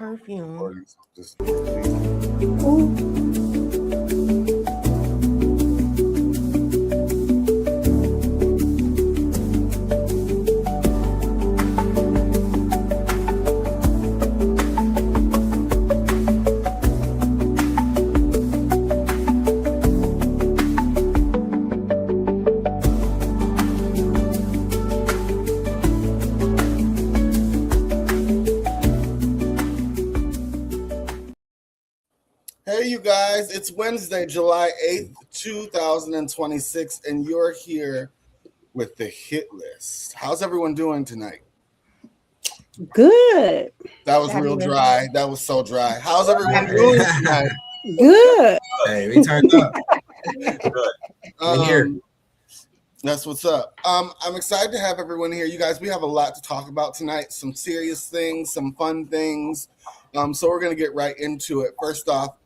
perfume. Hey, you guys, it's Wednesday, July 8th, 2026, and you're here with the hit list. How's everyone doing tonight? Good. That was real dry. That was so dry. How's everyone doing tonight? Good. Hey, we turned up. Good. Here. That's what's up. I'm excited to have everyone here. You guys, we have a lot to talk about tonight. Some serious things, some fun things. So we're going to get right into it. First off,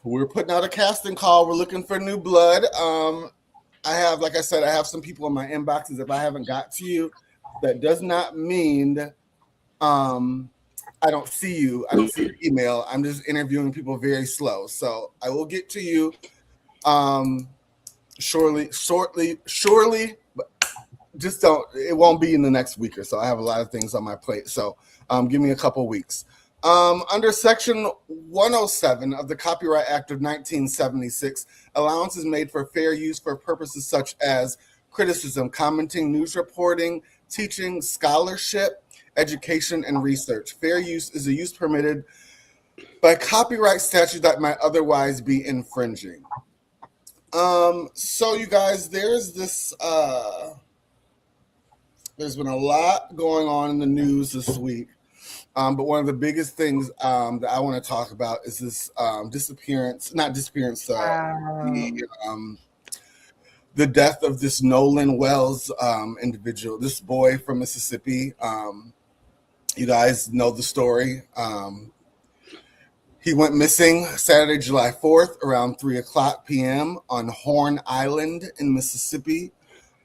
we're putting out a casting call. We're looking for new blood. Like I said, I have some people in my inboxes. If I haven't got to you, that does not mean I don't see you. I don't see your email. I'm just interviewing people very slow. So I will get to you shortly, but just it won't be in the next week or so. I have a lot of things on my plate. So give me a couple weeks. Under Section 107 of the Copyright Act of 1976, allowance is made for fair use for purposes such as criticism, commenting, news reporting, teaching, scholarship, education, and research. Fair use is a use permitted by copyright statute that might otherwise be infringing. So you guys, there's been a lot going on in the news this week. But one of the biggest things that I want to talk about is this the death of this Nolan Wells individual, this boy from Mississippi. You guys know the story. He went missing Saturday, July 4th, around 3:00 p.m. on Horn Island in Mississippi,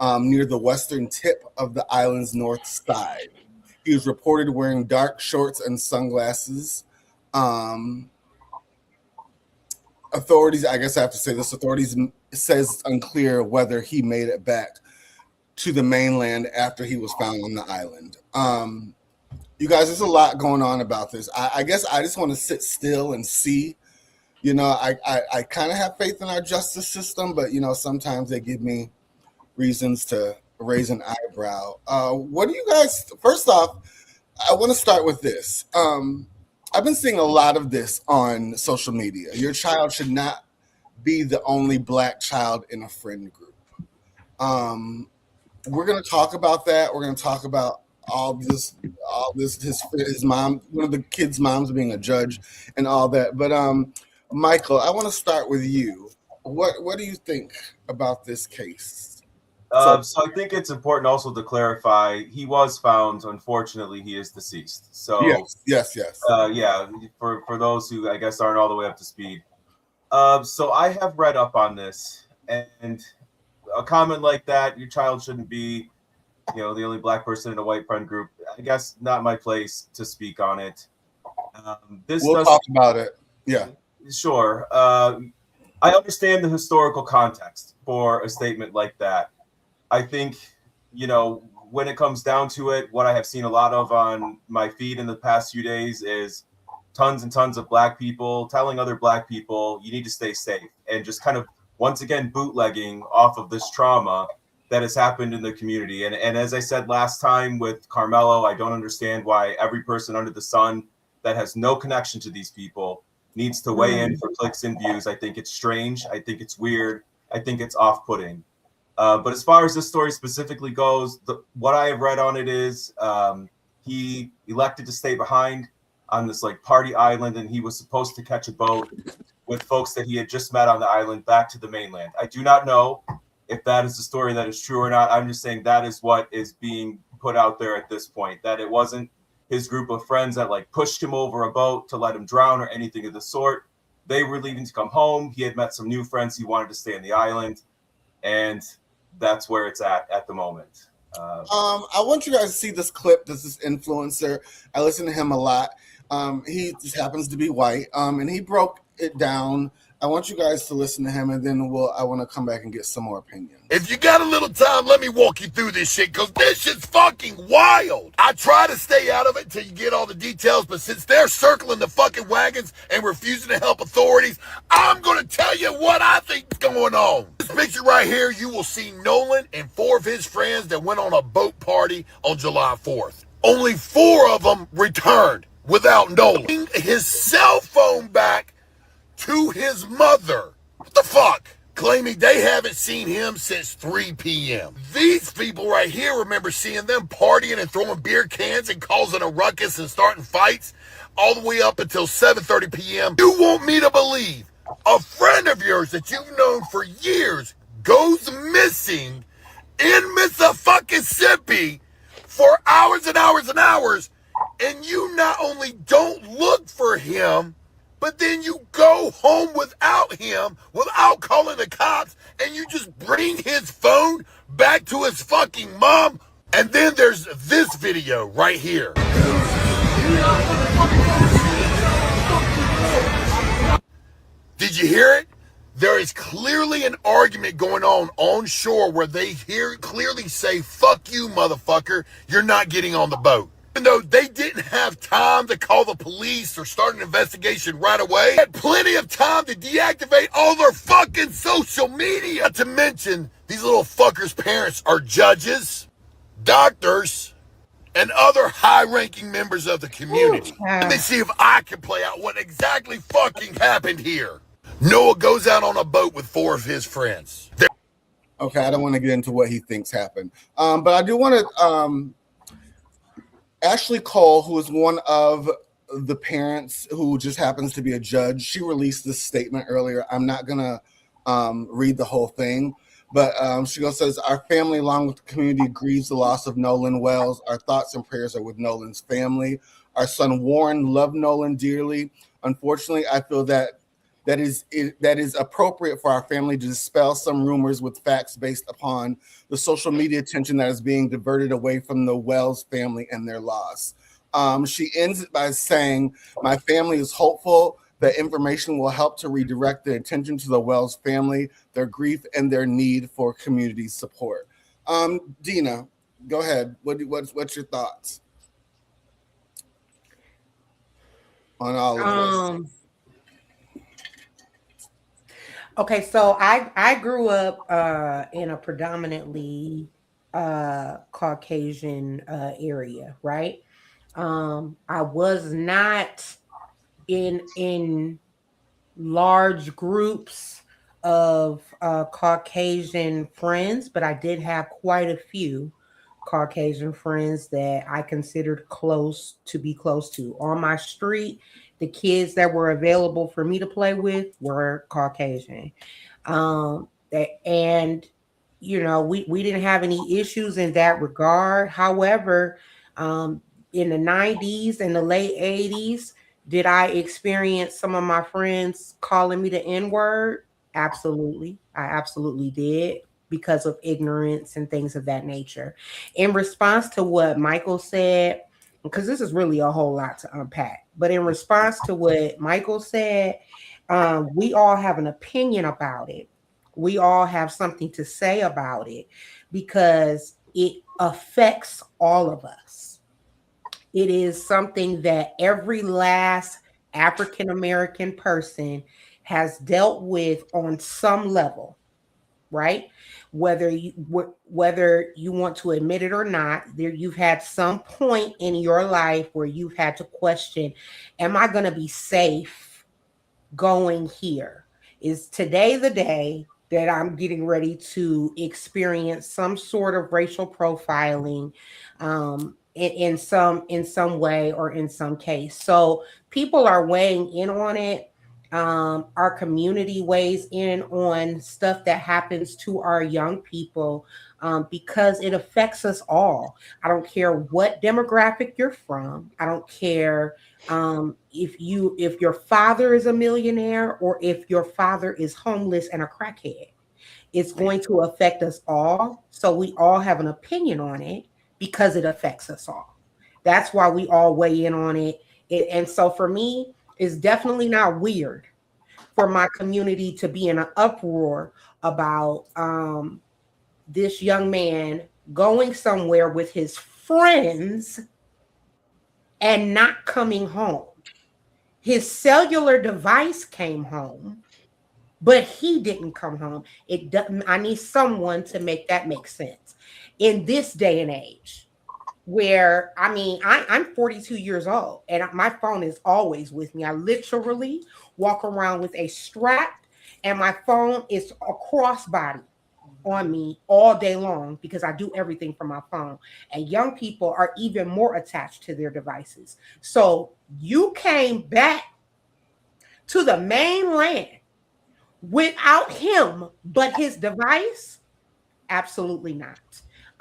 near the western tip of the island's north side. He was reported wearing dark shorts and sunglasses. Authorities, I guess I have to say this, authorities says unclear whether he made it back to the mainland after he was found on the island. You guys, there's a lot going on about this. I guess I just want to sit still and see. You know, I kind of have faith in our justice system, but, you know, sometimes they give me reasons to raise an eyebrow. What do you guys, first off, I want to start with this. I've been seeing a lot of this on social media. Your child should not be the only Black child in a friend group. We're going to talk about that. We're going to talk about all this, his mom, one of the kids' moms being a judge and all that. But Michael, I want to start with you. What do you think about this case? So I think it's important also to clarify, he was found, unfortunately, he is deceased. So yes. For those who I guess aren't all the way up to speed. So I have read up on this, and a comment like that, your child shouldn't be, you know, the only Black person in a white friend group. I guess not my place to speak on it. We'll talk about it. Yeah. Sure. I understand the historical context for a statement like that. I think, you know, when it comes down to it, what I have seen a lot of on my feed in the past few days is tons and tons of Black people telling other Black people, you need to stay safe, and just kind of, once again, bootlegging off of this trauma that has happened in the community. And as I said last time with Carmelo, I don't understand why every person under the sun that has no connection to these people needs to weigh in for clicks and views. I think it's strange. I think it's weird. I think it's off-putting. But as far as this story specifically goes, what I have read on it is he elected to stay behind on this like party island, and he was supposed to catch a boat with folks that he had just met on the island back to the mainland. I do not know if that is the story that is true or not. I'm just saying that is what is being put out there at this point, that it wasn't his group of friends that like pushed him over a boat to let him drown or anything of the sort. They were leaving to come home. He had met some new friends. He wanted to stay on the island, and that's where it's at the moment. I want you guys to see this clip. This is influencer. I listen to him a lot. He just happens to be white, and he broke it down. I want you guys to listen to him, and then I want to come back and get some more opinions. If you got a little time, let me walk you through this shit, because this shit's fucking wild. I try to stay out of it till you get all the details, but since they're circling the fucking wagons and refusing to help authorities, I'm gonna tell you what I think's going on. This picture right here, you will see Nolan and 4 of his friends that went on a boat party on July 4th. Only 4 of them returned without Nolan. His cell phone back to his mother. What the fuck? Claiming they haven't seen him since 3 p.m. These people right here remember seeing them partying and throwing beer cans and causing a ruckus and starting fights all the way up until 7:30 p.m. You want me to believe a friend of yours that you've known for years goes missing in Mississippi for hours and hours and hours, and you not only don't look for him, but then you go home without him, without calling the cops, and you just bring his phone back to his fucking mom. And then there's this video right here. Did you hear it? There is clearly an argument going on shore where they clearly say, "Fuck you, motherfucker, you're not getting on the boat." Even though they didn't have time to call the police or start an investigation right away, they had plenty of time to deactivate all their fucking social media. Not to mention, these little fuckers' parents are judges, doctors, and other high-ranking members of the community. Let me see if I can play out what exactly fucking happened here. Noah goes out on a boat with 4 of his friends. Okay, I don't want to get into what he thinks happened, but I do want to. Ashley Cole, who is one of the parents who just happens to be a judge, she released this statement earlier. I'm not going to read the whole thing, but she says, "Our family, along with the community, grieves the loss of Nolan Wells. Our thoughts and prayers are with Nolan's family. Our son Warren loved Nolan dearly. Unfortunately, I feel that is appropriate for our family to dispel some rumors with facts based upon the social media attention that is being diverted away from the Wells family and their loss." She ends it by saying, "My family is hopeful that information will help to redirect the attention to the Wells family, their grief, and their need for community support." Dina, go ahead. What's your thoughts on all of this? Okay, so I grew up in a predominantly Caucasian area, right? I was not in large groups of Caucasian friends, but I did have quite a few Caucasian friends that I considered close to. On my street, the kids that were available for me to play with were Caucasian. And we didn't have any issues in that regard. However, in the 90s and the late 80s, did I experience some of my friends calling me the N-word? Absolutely. I absolutely did, because of ignorance and things of that nature. In response to what Michael said, because this is really a whole lot to unpack, but in response to what Michael said, we all have an opinion about it. We all have something to say about it because it affects all of us. It is something that every last African-American person has dealt with on some level, right? Whether you want to admit it or not, you've had some point in your life where you've had to question, am I going to be safe going here? Is today the day that I'm getting ready to experience some sort of racial profiling in some way or in some case? So people are weighing in on it. Our community weighs in on stuff that happens to our young people because it affects us all. I don't care what demographic you're from. I don't care if your father is a millionaire or if your father is homeless and a crackhead. It's going to affect us all. So we all have an opinion on it because it affects us all. That's why we all weigh in on it. And so for me, it's definitely not weird for my community to be in an uproar about this young man going somewhere with his friends and not coming home. His cellular device came home, but he didn't come home. It doesn't. I need someone to make that make sense in this day and age. Where I mean, I'm 42 years old and my phone is always with me. I literally walk around with a strap, and my phone is a crossbody on me all day long because I do everything from my phone. And young people are even more attached to their devices. So you came back to the mainland without him, but his device? Absolutely not.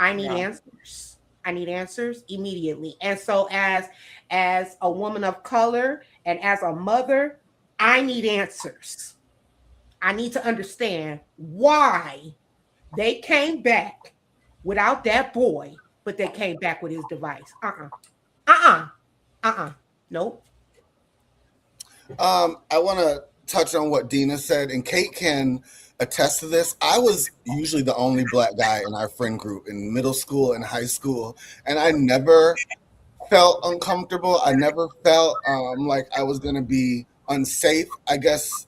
I need answers. I need answers immediately. And so as a woman of color and as a mother, I need answers. I need to understand why they came back without that boy, but they came back with his device. Nope. I want to touch on what Dina said, and Kate can attest to this. I was usually the only black guy in our friend group in middle school and high school, and I never felt uncomfortable. I never felt like I was going to be unsafe. I guess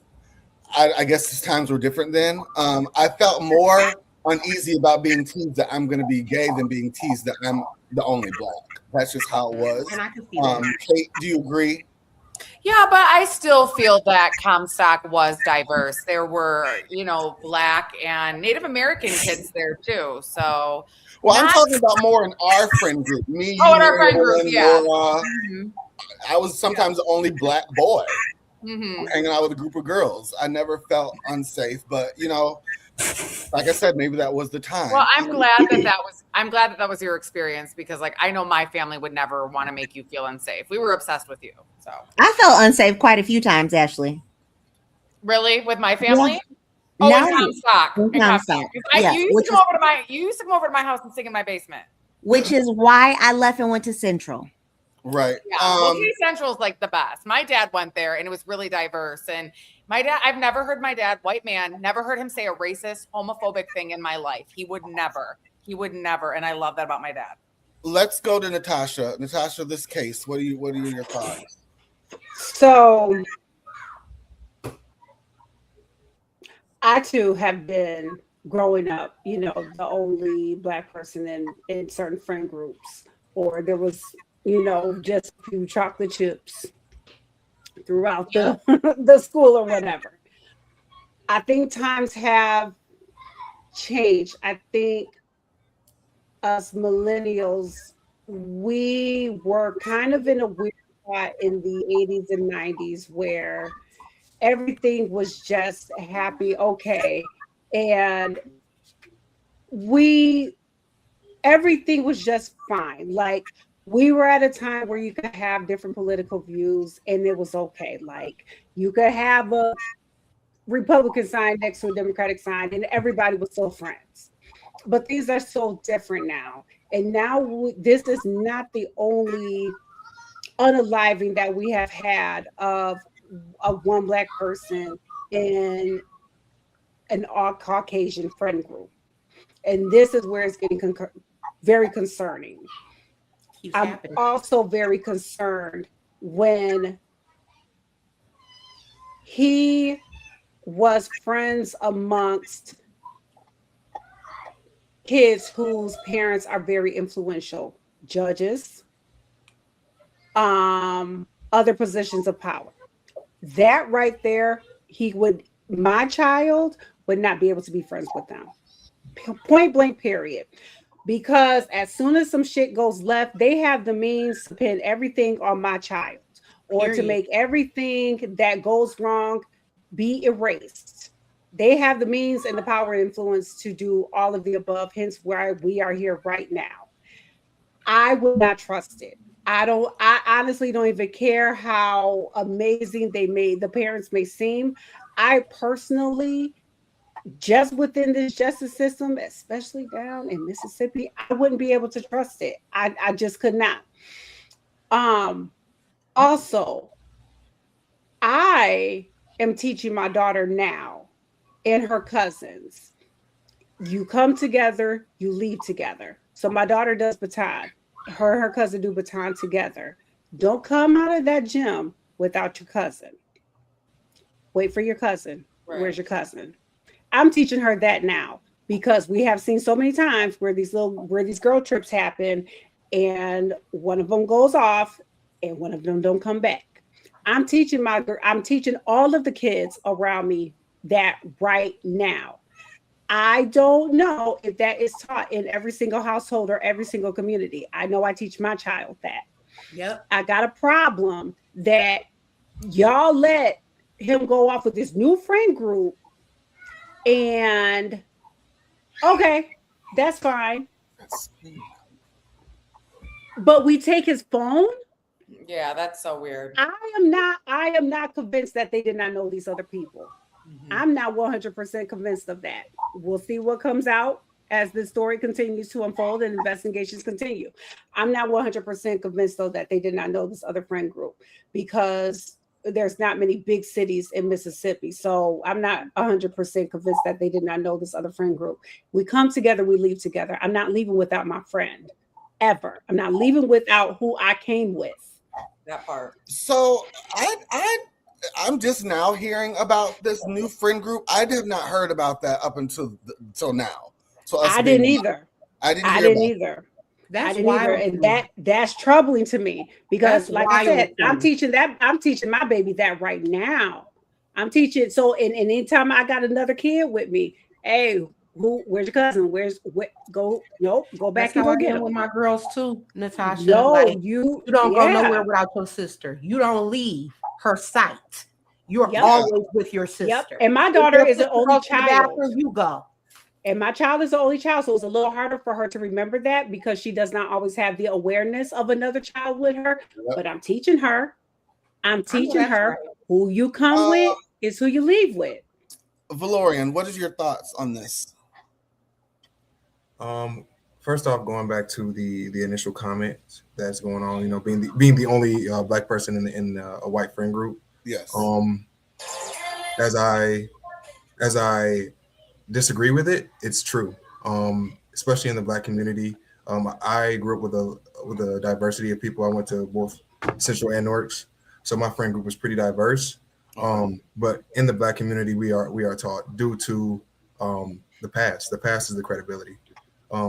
these times were different then. I felt more uneasy about being teased that I'm going to be gay than being teased that I'm the only black. That's just how it was. And I can see that. Kate, do you agree? Yeah, but I still feel that Comstock was diverse. There were, Black and Native American kids there too. So, well, I'm talking about more in our friend group. Me, in our friend group, yeah. Laura. I was sometimes the only black boy hanging out with a group of girls. I never felt unsafe, but like I said, maybe that was the time. Well, I'm glad that was your experience, because I know my family would never want to make you feel unsafe. We were obsessed with you. So I felt unsafe quite a few times, Ashley. Really? With my family? Yeah. Oh, No. in Comstock. In Comstock. Yeah. You used to come over to my house and sing in my basement. Which is why I left and went to Central. Right. Yeah. Well, Central is the best. My dad went there and it was really diverse. And my dad, I've never heard my dad, white man, never heard him say a racist, homophobic thing in my life. He would never. And I love that about my dad. Let's go to Natasha. Natasha, this case, what are your thoughts? So I too have been growing up, the only black person in certain friend groups, or there was, just a few chocolate chips throughout the school or whatever. I think times have changed. I think us millennials, we were kind of in a weird spot in the 80s and 90s where everything was just happy, okay. And everything was just fine. We were at a time where you could have different political views and it was okay. You could have a Republican sign next to a Democratic sign and everybody was still friends. But things are so different now. And now this is not the only unaliving that we have had of one black person in an all Caucasian friend group. And this is where it's getting very concerning. I'm also very concerned when he was friends amongst kids whose parents are very influential, judges, other positions of power. That right there, my child would not be able to be friends with them. Point blank, period. Because as soon as some shit goes left, they have the means to pin everything on my child, or to make everything that goes wrong be erased. They have the means and the power and influence to do all of the above, hence why we are here right now. I would not trust it. I honestly don't even care how amazing the parents may seem. I personally just within this justice system, especially down in Mississippi, I wouldn't be able to trust it. I just could not. Also, I am teaching my daughter now and her cousins. You come together, you leave together. So my daughter does baton. Her and her cousin do baton together. Don't come out of that gym without your cousin. Wait for your cousin. Right. Where's your cousin? I'm teaching her that now because we have seen so many times where these girl trips happen and one of them goes off and one of them don't come back. I'm teaching all of the kids around me that right now. I don't know if that is taught in every single household or every single community. I know I teach my child that. Yep. I got a problem that y'all let him go off with this new friend group, and okay, that's fine. But we take his phone. Yeah, that's so weird. I am not convinced that they did not know these other people. Mm-hmm. I'm not 100% convinced of that. We'll see what comes out as the story continues to unfold and investigations continue. I'm not 100% convinced, though, that they did not know this other friend group because there's not many big cities in Mississippi. So I'm not 100% convinced that they did not know this other friend group. We come together, we leave together. I'm not leaving without my friend, ever. I'm not leaving without who I came with. That part. So I'm just now hearing about this new friend group. I did not heard about that up until now. So I didn't either. I didn't either. That's wild, and that's troubling to me because, like I said, I'm teaching my baby that right now. I'm teaching. So, and anytime I got another kid with me, hey, where's your cousin? Go back and go get him. With my girls too, Natasha. No, like, you don't go nowhere without your sister. You don't leave her sight. You're always with your sister. Yep. And my daughter is an only child. You go. And my child is the only child, so it's a little harder for her to remember that because she does not always have the awareness of another child with her. Yep. But I'm teaching her. Right. Who you come with is who you leave with. Valorian, what is your thoughts on this? First off, going back to the initial comment that's going on, being the only black person in a white friend group. Yes. As I disagree with it, it's true. Especially in the black community. I grew up with a diversity of people. I went to both Central and Norks, so my friend group was pretty diverse. But in the black community, we are taught due to the past. The past is the credibility.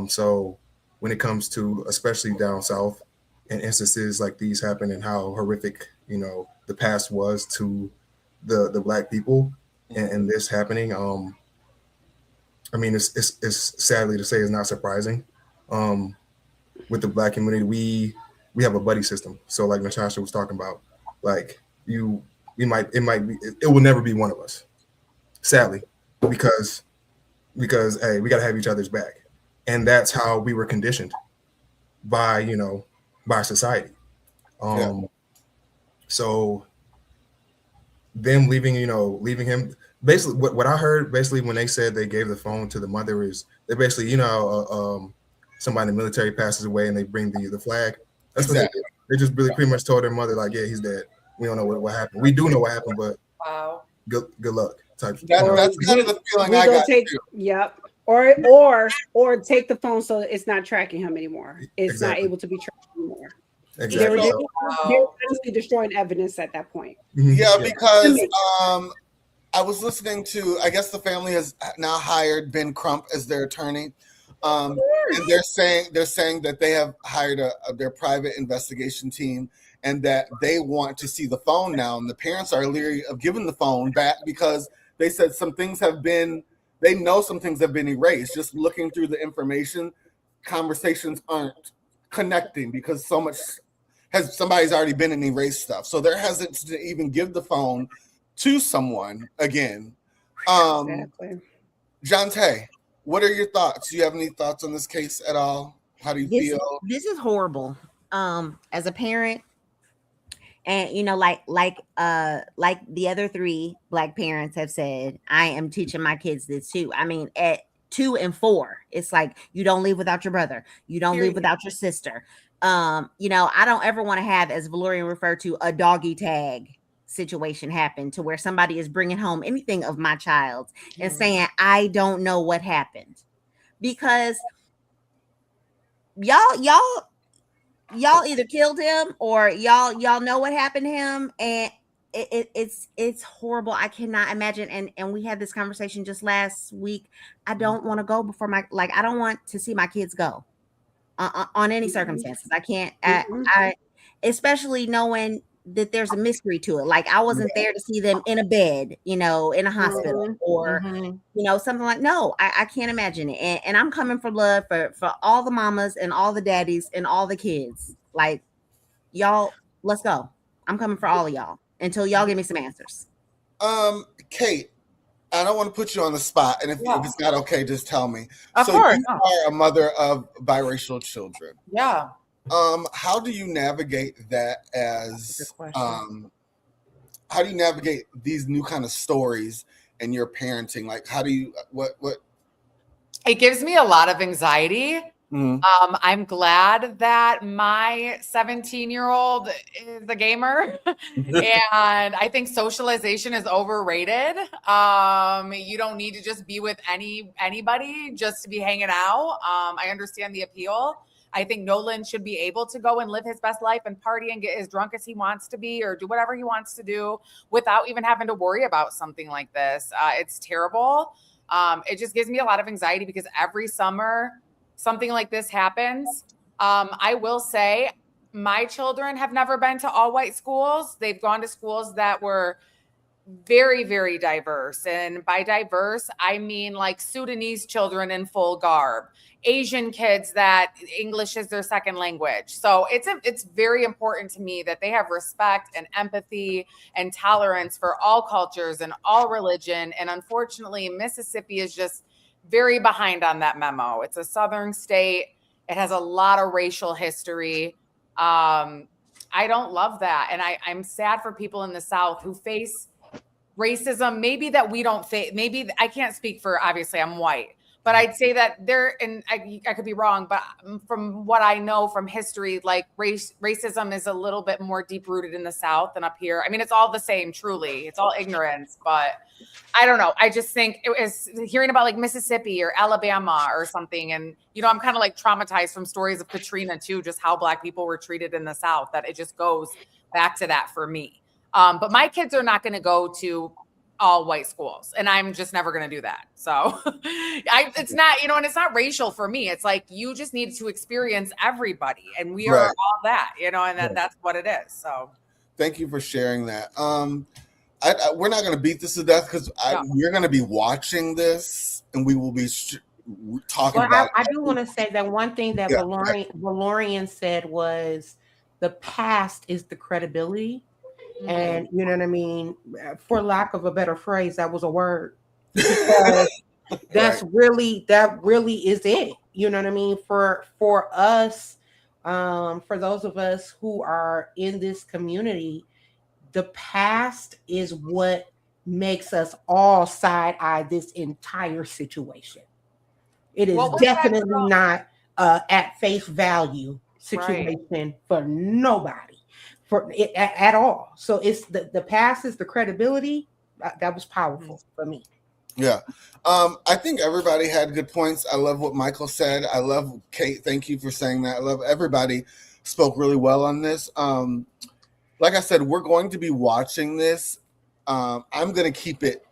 So when it comes to, especially down south, and instances like these happen and how horrific, the past was to the black people, and this happening, I mean, it's sadly to say, it's not surprising. With the black community, we have a buddy system. So like Natasha was talking about, like it will never be one of us, sadly, because hey, we got to have each other's back. And that's how we were conditioned by society. So them leaving him, basically what I heard, basically when they said they gave the phone to the mother, is they basically, somebody in the military passes away and they bring the flag. That's exactly what they just really pretty much told their mother, like, yeah, he's dead. We don't know what happened. We do know what happened, but good luck. Type. That's kind of the feeling I got. Yep. Or take the phone so it's not tracking him anymore. It's not able to be tracked anymore. Exactly. They're honestly destroying evidence at that point. Yeah, because I was listening to, I guess the family has now hired Ben Crump as their attorney. And they're saying that they have hired their private investigation team and that they want to see the phone now. And the parents are leery of giving the phone back because they said they know some things have been erased. Just looking through the information, conversations aren't connecting because somebody's already been in erased stuff. So they're hesitant to even give the phone to someone again. Exactly. Jante, what are your thoughts? Do you have any thoughts on this case at all? How do you feel? This is horrible. As a parent, And like the other three Black parents have said, I am teaching my kids this too. I mean, at 2 and 4, it's like you don't leave without your brother, you don't leave without your sister. I don't ever want to have, as Valorian referred to, a doggy tag situation happen to where somebody is bringing home anything of my child's and saying, I don't know what happened, because y'all either killed him or y'all know what happened to him, and it's horrible. I cannot imagine. And we had this conversation just last week. I don't want to go before I don't want to see my kids go on any circumstances. I can't. I especially knowing that there's a mystery to it. Like, I wasn't there to see them in a bed, in a hospital or something like. No, I can't imagine it. And I'm coming for love for all the mamas and all the daddies and all the kids. Like, y'all, let's go. I'm coming for all of y'all until y'all give me some answers. Kate, I don't want to put you on the spot, and if it's not okay, just tell me. Of so course. You are a mother of biracial children. Yeah. How do you navigate that as how do you navigate these new kind of stories in your parenting? Like, how do you what It gives me a lot of anxiety. I'm glad that my 17-year-old is a gamer, and I think socialization is overrated. You don't need to just be with anybody just to be hanging out. I understand the appeal. I think Nolan should be able to go and live his best life and party and get as drunk as he wants to be, or do whatever he wants to do without even having to worry about something like this. It's terrible. It just gives me a lot of anxiety because every summer something like this happens. I will say my children have never been to all white schools. They've gone to schools that were very, very diverse. And by diverse, I mean like Sudanese children in full garb, Asian kids that English is their second language. So it's very important to me that they have respect and empathy and tolerance for all cultures and all religion. And unfortunately, Mississippi is just very behind on that memo. It's a southern state. It has a lot of racial history. I don't love that. And I'm sad for people in the South who face racism, maybe that we don't face. Maybe I can't speak for, obviously I'm white, but I'd say that there, and I could be wrong, but from what I know from history, like racism is a little bit more deep rooted in the South than up here. I mean, it's all the same, truly. It's all ignorance, but I don't know. I just think it was hearing about like Mississippi or Alabama or something. And, I'm kind of like traumatized from stories of Katrina too, just how Black people were treated in the South, that it just goes back to that for me. But my kids are not going to go to all white schools, and I'm just never going to do that. So it's not, and it's not racial for me. It's like, you just need to experience everybody, and we are all that, and that's what it is. So thank you for sharing that. We're not going to beat this to death because we're going to be watching this, and we will be talking about. I do want to say that one thing that Valorian said was the past is the credibility. And you know what I mean? For lack of a better phrase, that was a word. Because that really is it. You know what I mean? For us, for those of us who are in this community, the past is what makes us all side-eye this entire situation. It is definitely not at face value situation for nobody. For it at all. So it's the past is the credibility that was powerful for me. Yeah. I think everybody had good points. I love what Michael said. I love Kate. Thank you for saying that. I love everybody spoke really well on this. Like I said, we're going to be watching this. I'm going to keep it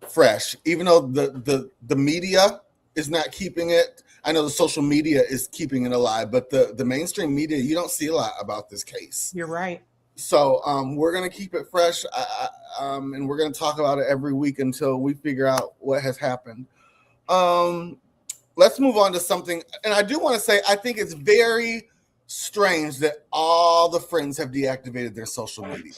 fresh, even though the media is not keeping it. I know the social media is keeping it alive, but the mainstream media, you don't see a lot about this case. You're right. So we're going to keep it fresh, and we're going to talk about it every week until we figure out what has happened. Let's move on to something. And I do want to say, I think it's very strange that all the friends have deactivated their social media.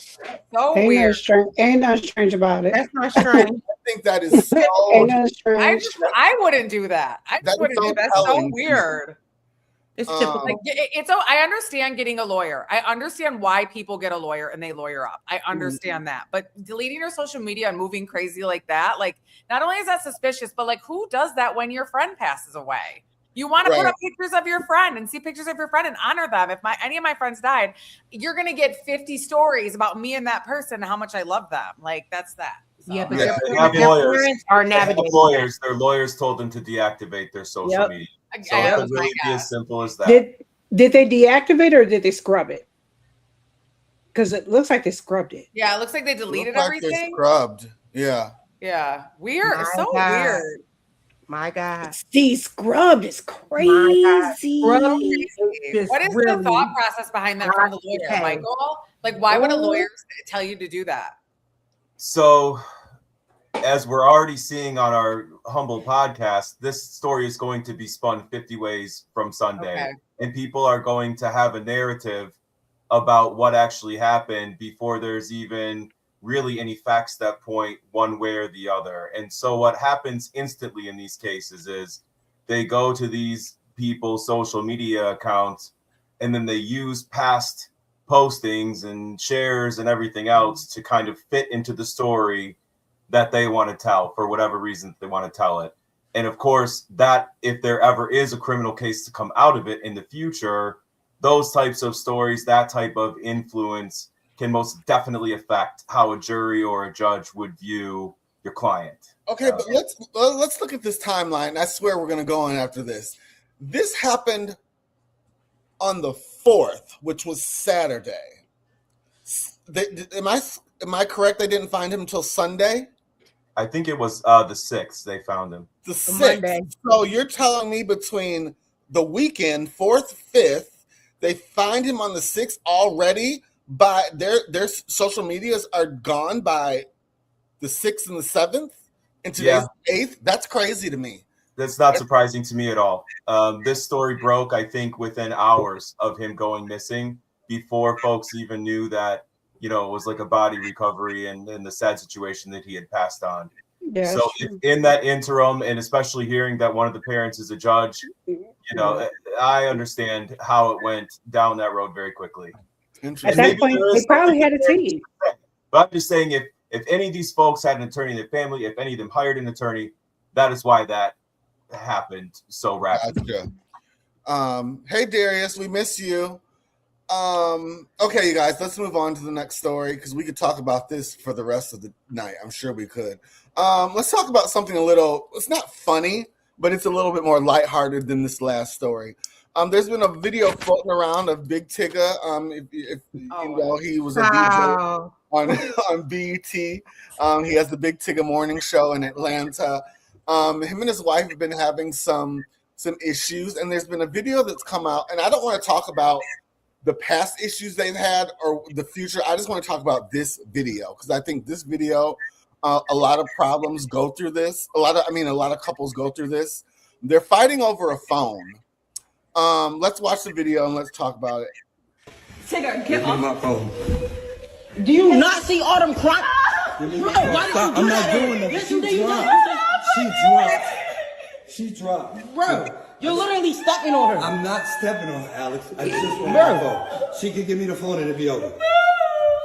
So weird. Ain't nothing strange about it. That's not strange. I think that is so Ain't nothing strange. I wouldn't do that. I just wouldn't do that. That's so weird. It's typical. Like I understand getting a lawyer. I understand why people get a lawyer and they lawyer up. I understand that. But deleting your social media and moving crazy like that, like not only is that suspicious, but like who does that when your friend passes away? You want to put up pictures of your friend and see pictures of your friend and honor them. If any of my friends died, you're gonna get 50 stories about me and that person and how much I love them. Like that's that. So. Yeah, but They have lawyers. Their lawyers told them to deactivate their social media. So it could really be as simple as that. Did they deactivate or did they scrub it? Because it looks like they scrubbed it. Yeah, it looks like they deleted everything. They're scrubbed. Yeah. Yeah. Weird. It's so weird. My God. See, scrubbed is crazy. What is the thought process behind that from the lawyer, Michael? Like, why would a lawyer tell you to do that? So, as we're already seeing on our humble podcast, this story is going to be spun 50 ways from Sunday. And people are going to have a narrative about what actually happened before there's even really any facts that point one way or the other. And so what happens instantly in these cases is they go to these people's social media accounts and then they use past postings and shares and everything else to kind of fit into the story that they want to tell for whatever reason they want to tell it. And of course, that if there ever is a criminal case to come out of it in the future, those types of stories, that type of influence can most definitely affect how a jury or a judge would view your client. Okay, but let's look at this timeline. I swear we're going to go on after this. This happened on the 4th, which was Saturday. Am I correct? They didn't find him until Sunday? I think it was the 6th they found him. The 6th. So you're telling me between the weekend, 4th, 5th, they find him on the 6th already? By their social medias are gone by the 6th and the 7th, and today's 8th. That's crazy to me. That's not surprising to me at all. This story broke, I think, within hours of him going missing before folks even knew that, it was like a body recovery and the sad situation that he had passed on. Yeah, so in that interim, and especially hearing that one of the parents is a judge, I understand how it went down that road very quickly. At that point, they probably had a team. But I'm just saying, if any of these folks had an attorney in their family, if any of them hired an attorney, that is why that happened so rapidly. Gotcha. Hey, Darius, we miss you. Okay, you guys, let's move on to the next story because we could talk about this for the rest of the night. I'm sure we could. Let's talk about something it's not funny, but it's a little bit more lighthearted than this last story. There's been a video floating around of Big Tigger. He was a DJ on BET. He has the Big Tigger morning show in Atlanta. Him and his wife have been having some issues, and there's been a video that's come out. And I don't want to talk about the past issues they've had or the future. I just want to talk about this video because I think this video, a lot of problems go through this. A lot of couples go through this. They're fighting over a phone. Let's watch the video and let's talk about it. Tigger, get off my phone. Do you not see all them crying? Stop. I'm not doing that. Yes, you did. She dropped. Bro, you're literally stepping on her. I'm not stepping on her, Alex. I just want my phone. She can give me the phone and it'll be over.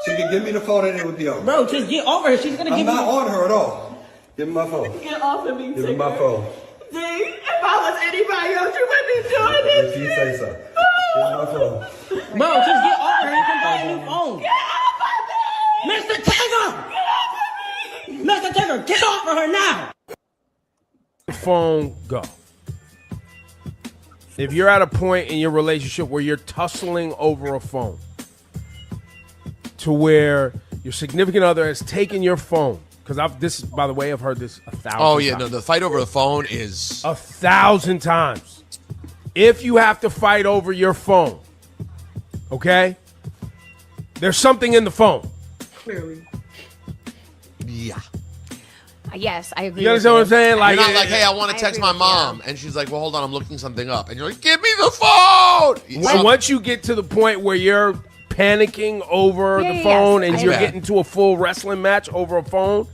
She can give me the phone and it will be over. Bro, just get over her. She's gonna give me. I'm not on her at all. Give me my phone. Get off of me, Tigger. Give me my phone. See, if I was anybody else, you wouldn't be doing this. If you say so. Give me my phone. Bro, just get off her. You can buy a new phone. Get off of me! Mr. Tigger! Get off of me! Mr. Tigger, get off of her now! Phone go. If you're at a point in your relationship where you're tussling over a phone to where your significant other has taken your phone, because by the way, I've heard this 1,000 times. Oh, yeah, no, the fight over the phone is 1,000 times. If you have to fight over your phone, okay, there's something in the phone. Clearly. Yeah. Yes, I agree. You understand what I'm saying? Like, you're not like, hey, I want to text my mom. And she's like, well, hold on, I'm looking something up. And you're like, give me the phone. Once you get to the point where you're panicking over the phone and you're getting to a full wrestling match over a phone,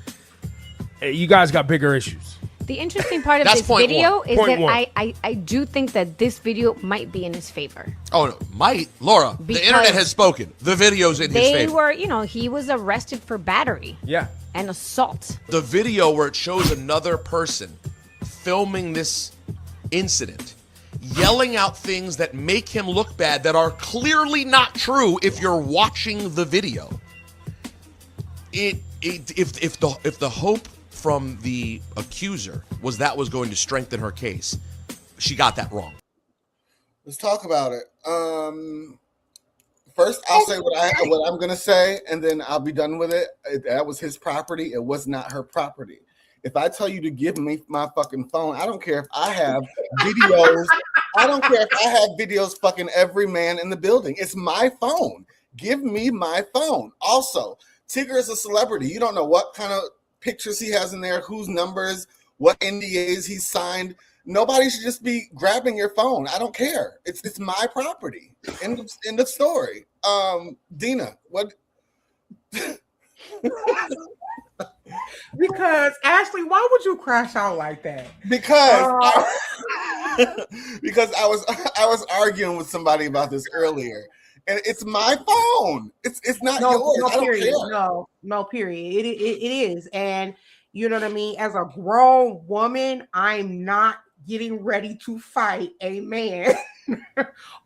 you guys got bigger issues. The interesting part of That's this point video one. is Point that one. I do think that this video might be in his favor. Oh no, Laura, the Because internet has spoken. The video's in his They favor. were, he was arrested for battery Yeah. and assault. The video where it shows another person filming this incident, yelling out things that make him look bad that are clearly not true if you're watching the video. If the hope from the accuser was going to strengthen her case, she got that wrong. Let's talk about it. First, I'll say what I'm gonna say, and then I'll be done with it. That was his property. It was not her property. If I tell you to give me my fucking phone, I don't care if I have videos. I don't care if I have videos fucking every man in the building. It's my phone. Give me my phone. Also, Tigger is a celebrity. You don't know what kind of pictures he has in there, whose numbers, what NDAs he signed. Nobody should just be grabbing your phone. I don't care. It's my property. End of story. Dina, what? Because Ashleigh, why would you crash out like that? Because I was arguing with somebody about this earlier, and it's my phone. It's not yours. No, I don't period. care. No, period. It is, and you know what I mean. As a grown woman, I'm not getting ready to fight a man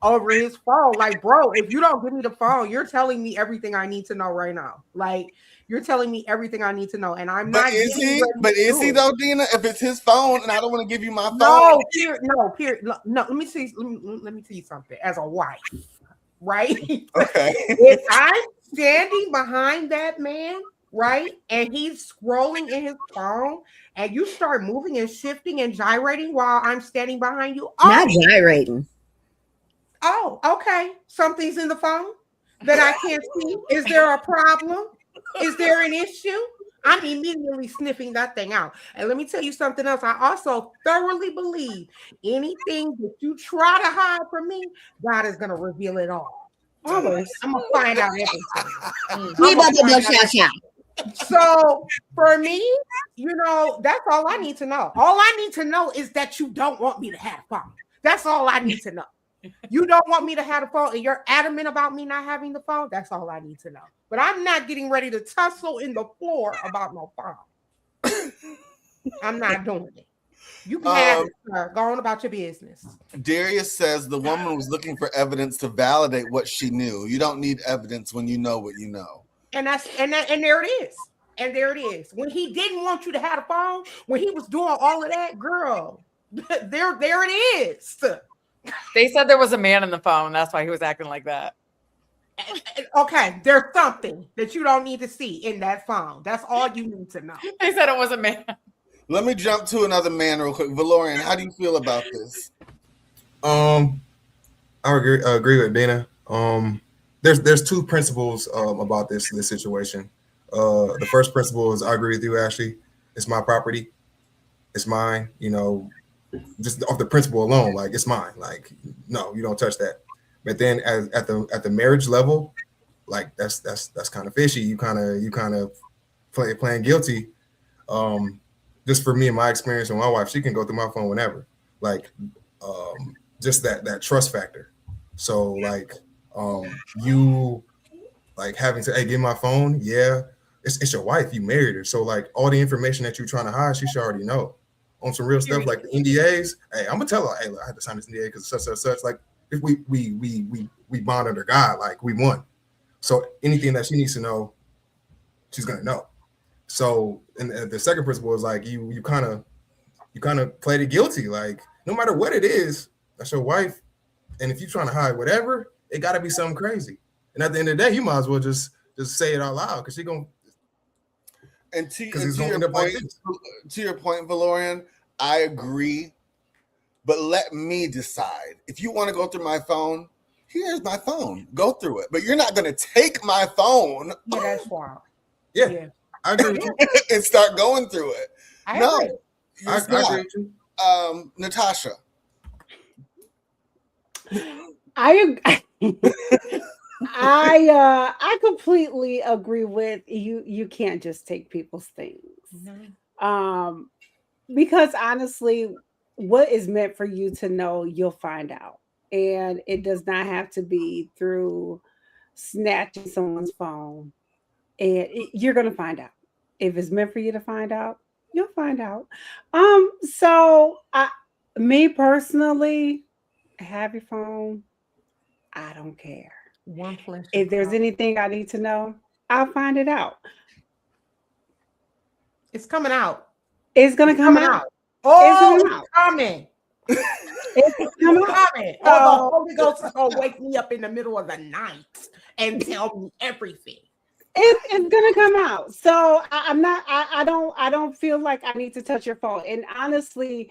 over his phone. Like, bro, if you don't give me the phone, you're telling me everything I need to know right now. Like, you're telling me everything I need to know, and I'm not. Is he though, Dina? If it's his phone, and I don't want to give you my phone. No, period. No. Let me see. Let me tell you something. As a wife, right? Okay. If I'm standing behind that man, right, and he's scrolling in his phone, and you start moving and shifting and gyrating while I'm standing behind you, Not gyrating. Oh, okay. Something's in the phone that I can't see. Is there a problem? Is there an issue? I'm immediately sniffing that thing out. And let me tell you something else. I also thoroughly believe anything that you try to hide from me, God is going to reveal it all. Always. I'm going to find out everything. So for me, that's all I need to know. All I need to know is that you don't want me to have a phone. That's all I need to know. You don't want me to have the phone and you're adamant about me not having the phone. That's all I need to know. But I'm not getting ready to tussle in the floor about no phone. I'm not doing it. You can have it, sir. Go on about your business. Darius says the woman was looking for evidence to validate what she knew. You don't need evidence when you know what you know. And there it is. And there it is. When he didn't want you to have a phone, when he was doing all of that, girl, there it is. They said there was a man in the phone. That's why he was acting like that. Okay, there's something that you don't need to see in that phone. That's all you need to know. They said it was a man. Let me jump to another man real quick. Valorian, how do you feel about this? I agree with Dana. There's two principles about this situation. The first principle is I agree with you, Ashleigh. It's my property. It's mine. Just off the principle alone, like it's mine. Like, no, you don't touch that. But then at the marriage level, like that's kind of fishy. You kind of playing guilty. Just for me and my experience with my wife, she can go through my phone whenever. Like, just that trust factor. So like, you like having to give my phone. Yeah, it's your wife. You married her. So like all the information that you're trying to hide, she should already know. On some real stuff like the NDAs, hey, I'm gonna tell her, hey, look, I had to sign this NDA because such. Like, if we bond under God, like we won. So anything that she needs to know, she's gonna know. So, and the second principle is like you kind of play the guilty. Like, no matter what it is, that's your wife, and if you're trying to hide whatever, it got to be something crazy. And at the end of the day, you might as well just say it out loud because she's gonna. And to your point, Valorian, I agree. But let me decide. If you want to go through my phone, here's my phone. Go through it. But you're not going to take my phone. Yeah, that's wild. Yeah, I agree with you. And start going through it. I agree with you. Natasha. I completely agree with you. You can't just take people's things. Mm-hmm. Because honestly, what is meant for you to know, you'll find out. And it does not have to be through snatching someone's phone. And you're going to find out. If it's meant for you to find out, you'll find out. So me personally, have your phone. I don't care. One flesh. If there's anything I need to know, I'll find it out. It's coming out. It's gonna come out. Oh, it's coming. It's coming coming. Oh, the Holy Ghost is gonna wake me up in the middle of the night and tell me everything. It's gonna come out. So I don't feel like I need to touch your phone. And honestly,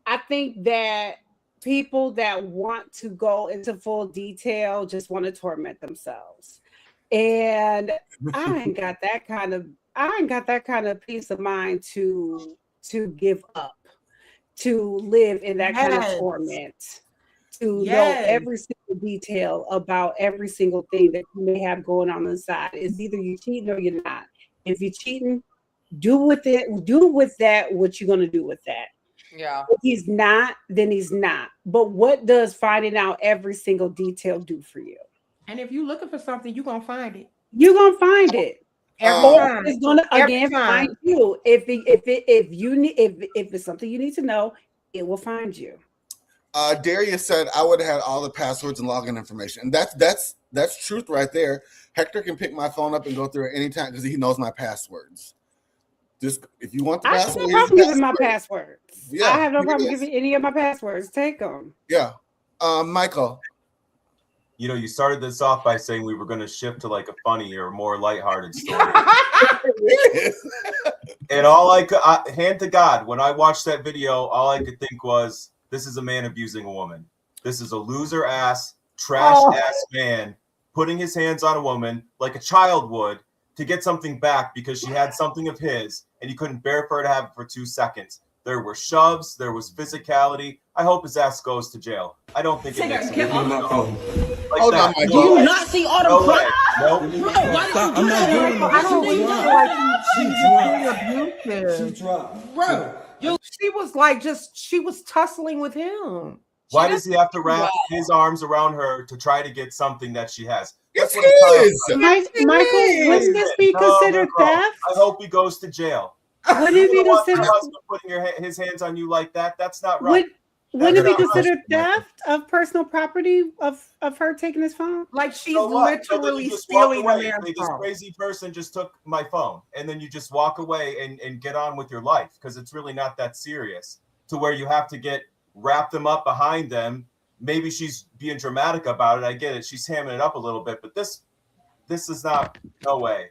I think that people that want to go into full detail just want to torment themselves. And I ain't got that kind of peace of mind to give up, to live in that kind of torment, to know every single detail about every single thing that you may have going on inside. It's either you're cheating or you're not. If you're cheating, do with that what you're gonna do with that. Yeah. If he's not, then he's not. But what does finding out every single detail do for you? And if you're looking for something, you're gonna find it. You're gonna find it. It's gonna again time. find you. If it's something you need to know, it will find you. Darius said I would have had all the passwords and login information, and that's truth right there. Hector can pick my phone up and go through it anytime because he knows my passwords. Just if you want the I password, have no problem giving my passwords. Yeah, I have no problem giving any of my passwords. Take them. Yeah, Michael. You know, you started this off by saying we were going to shift to like a funny or more lighthearted story. And all I could, hand to God, when I watched that video, all I could think was, this is a man abusing a woman. This is a loser ass, trash ass man putting his hands on a woman like a child would to get something back because she had something of his and he couldn't bear for her to have it for 2 seconds. There were shoves. There was physicality. I hope his ass goes to jail. I don't think it makes Give me my phone. Hold on, Do you not see all the crap? Nope. I'm not doing I don't feel like She dropped. Bro. She was like she was tussling with him. Why does he have to wrap his arms around her to try to get something that she has? Yes, it is. Michael, wouldn't this be considered theft? I hope he goes to jail. Wouldn't it be considered putting his hands on you like that? That's not right. Wouldn't it be considered theft of personal property of her taking his phone? Like she's So what? So then literally you just walk stealing away. a man's Hey, this phone. crazy person just took my phone, and then you just walk away and get on with your life because it's really not that serious to where you have to wrap them up behind them. Maybe she's being dramatic about it. I get it. She's hamming it up a little bit, but this is not. No way.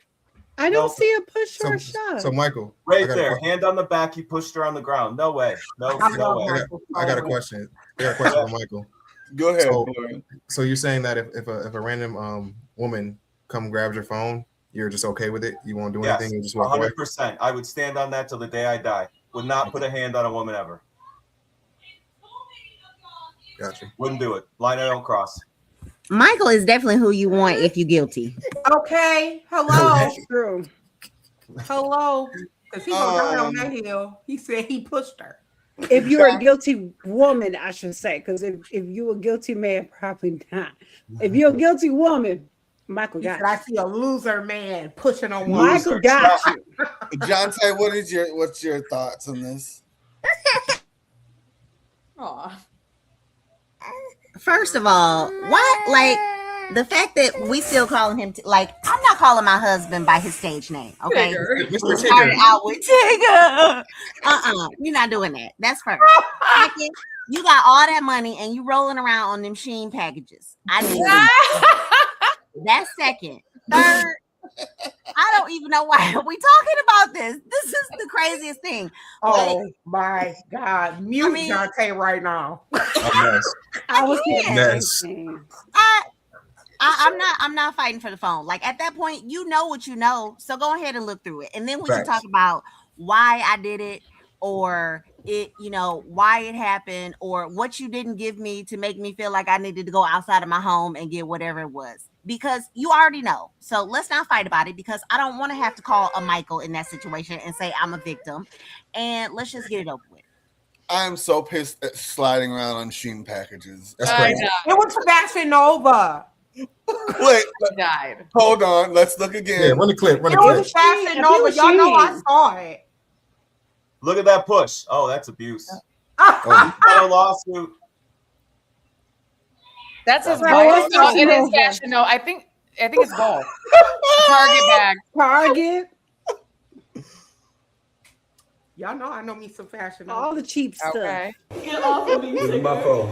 I don't see a push or a shove. So Michael, Right there, hand on the back. He pushed her on the ground. No way. No way. I got a question. I got a question for Michael. Go ahead. So you're saying that if a random woman come grabs your phone, you're just okay with it? You won't do anything? You just walk away? 100%. I would stand on that till the day I die. Would not put a hand on a woman ever. Gotcha. Wouldn't do it. Line I don't cross. Michael is definitely who you want if you're guilty. Okay. Hello. That's true. Hello. Because he gonna die on that hill. He said he pushed her. If you're a guilty woman, I should say, because if you're a guilty man, probably not. If you're a guilty woman, Michael got you. I see a loser man pushing on one. Michael got you. Jonte, what's your thoughts on this? Aw. First of all, what? Like, the fact that we still calling him, I'm not calling my husband by his stage name, okay? Mr. Started Tigger. out with Tigger. You're not doing that. That's first. Second, you got all that money and you rolling around on them Sheen packages. I need that's second. Third, I don't even know why we talking about this. This is the craziest thing. Oh my God. Mute Jonte right now. I was Yes. I'm not fighting for the phone. Like at that point, you know what you know. So go ahead and look through it. And then we can talk about why I did it or it, why it happened or what you didn't give me to make me feel like I needed to go outside of my home and get whatever it was. because you already know. So let's not fight about it, because I don't want to have to call a Michael in that situation and say I'm a victim. And let's just get it over with. I'm so pissed at sliding around on Sheen packages. That's I crazy. know. It was Fashion Nova. Wait, He died. hold on. Let's look again. Yeah, run the clip. Run It the clip. was Fashion Nova. Y'all know I saw it. Look at that push. Oh, that's abuse. Oh. Got a lawsuit. That's his Oh, wife. it's No, Fashion it is Nova. fashion. No, I think it's both. Target bag. Target, Y'all know I know me some Fashion Nova. all the cheap stuff. Okay. Get off of me. This is my phone.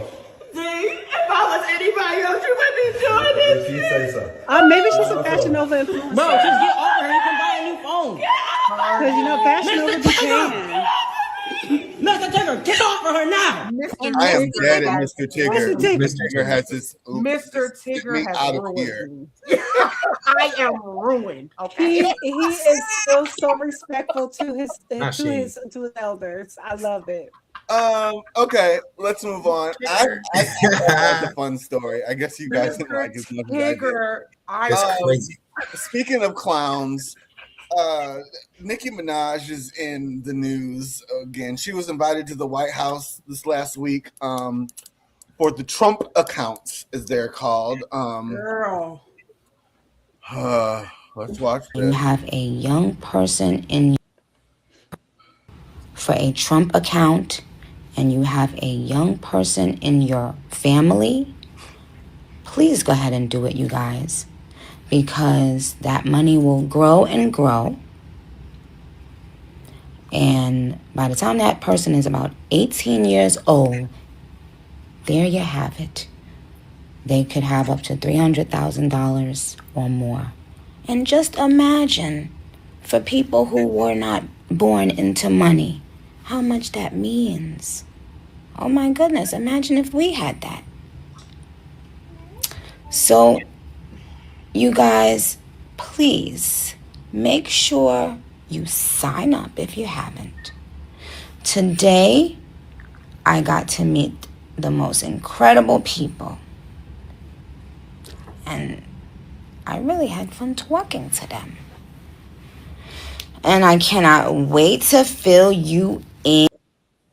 See, if I was anybody else, you wouldn't be doing this. If you say so. Maybe she's a Fashion Nova influencer. Bro, just get off her. You can buy a new phone. Because you know Fashion Nova be paying. Mr. Tigger, get off of her now. I am dead at Mr. Tigger. Mr. Tigger. Mr. Tigger has this. Mr. Get Tigger me has out of ruined here. me. I am ruined. Okay. He is still so respectful to his Not Sheen. to his elders. I love it. Okay, let's move on. That's a fun story. I guess you guys didn't like it as much as I did. Tigger, That's crazy. Speaking of clowns, Nicki Minaj is in the news again. She was invited to the White House this last week for the Trump accounts, as they're called. girl. Let's watch You this. have a young person in for a Trump account, and you have a young person in your family, please go ahead and do it, you guys, because that money will grow and grow. And by the time that person is about 18 years old, there you have it. They could have up to $300,000 or more. And just imagine, for people who were not born into money, how much that means. Oh my goodness, imagine if we had that. So, you guys, please make sure you sign up if you haven't. Today, I got to meet the most incredible people. And I really had fun talking to them. And I cannot wait to fill you in.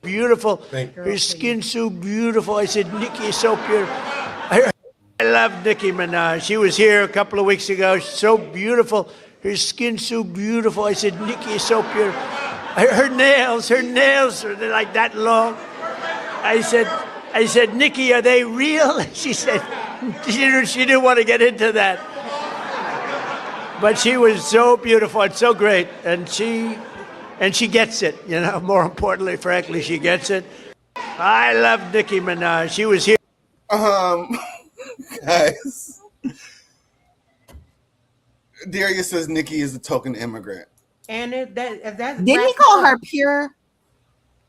Beautiful. Thank you. Her skin's so beautiful. I said, Nicki is so beautiful. I love Nicki Minaj. She was here a couple of weeks ago. She's so beautiful. Her skin's so beautiful. I said, Nicki is so beautiful. Her nails are like that long. I said, Nicki, are they real? She said, she didn't want to get into that. But she was so beautiful and so great. And she gets it, you know, more importantly, frankly, she gets it. I love Nicki Minaj. She was here. Guys. Darius says Nicki is a token immigrant. And that's Didn't he call her pure?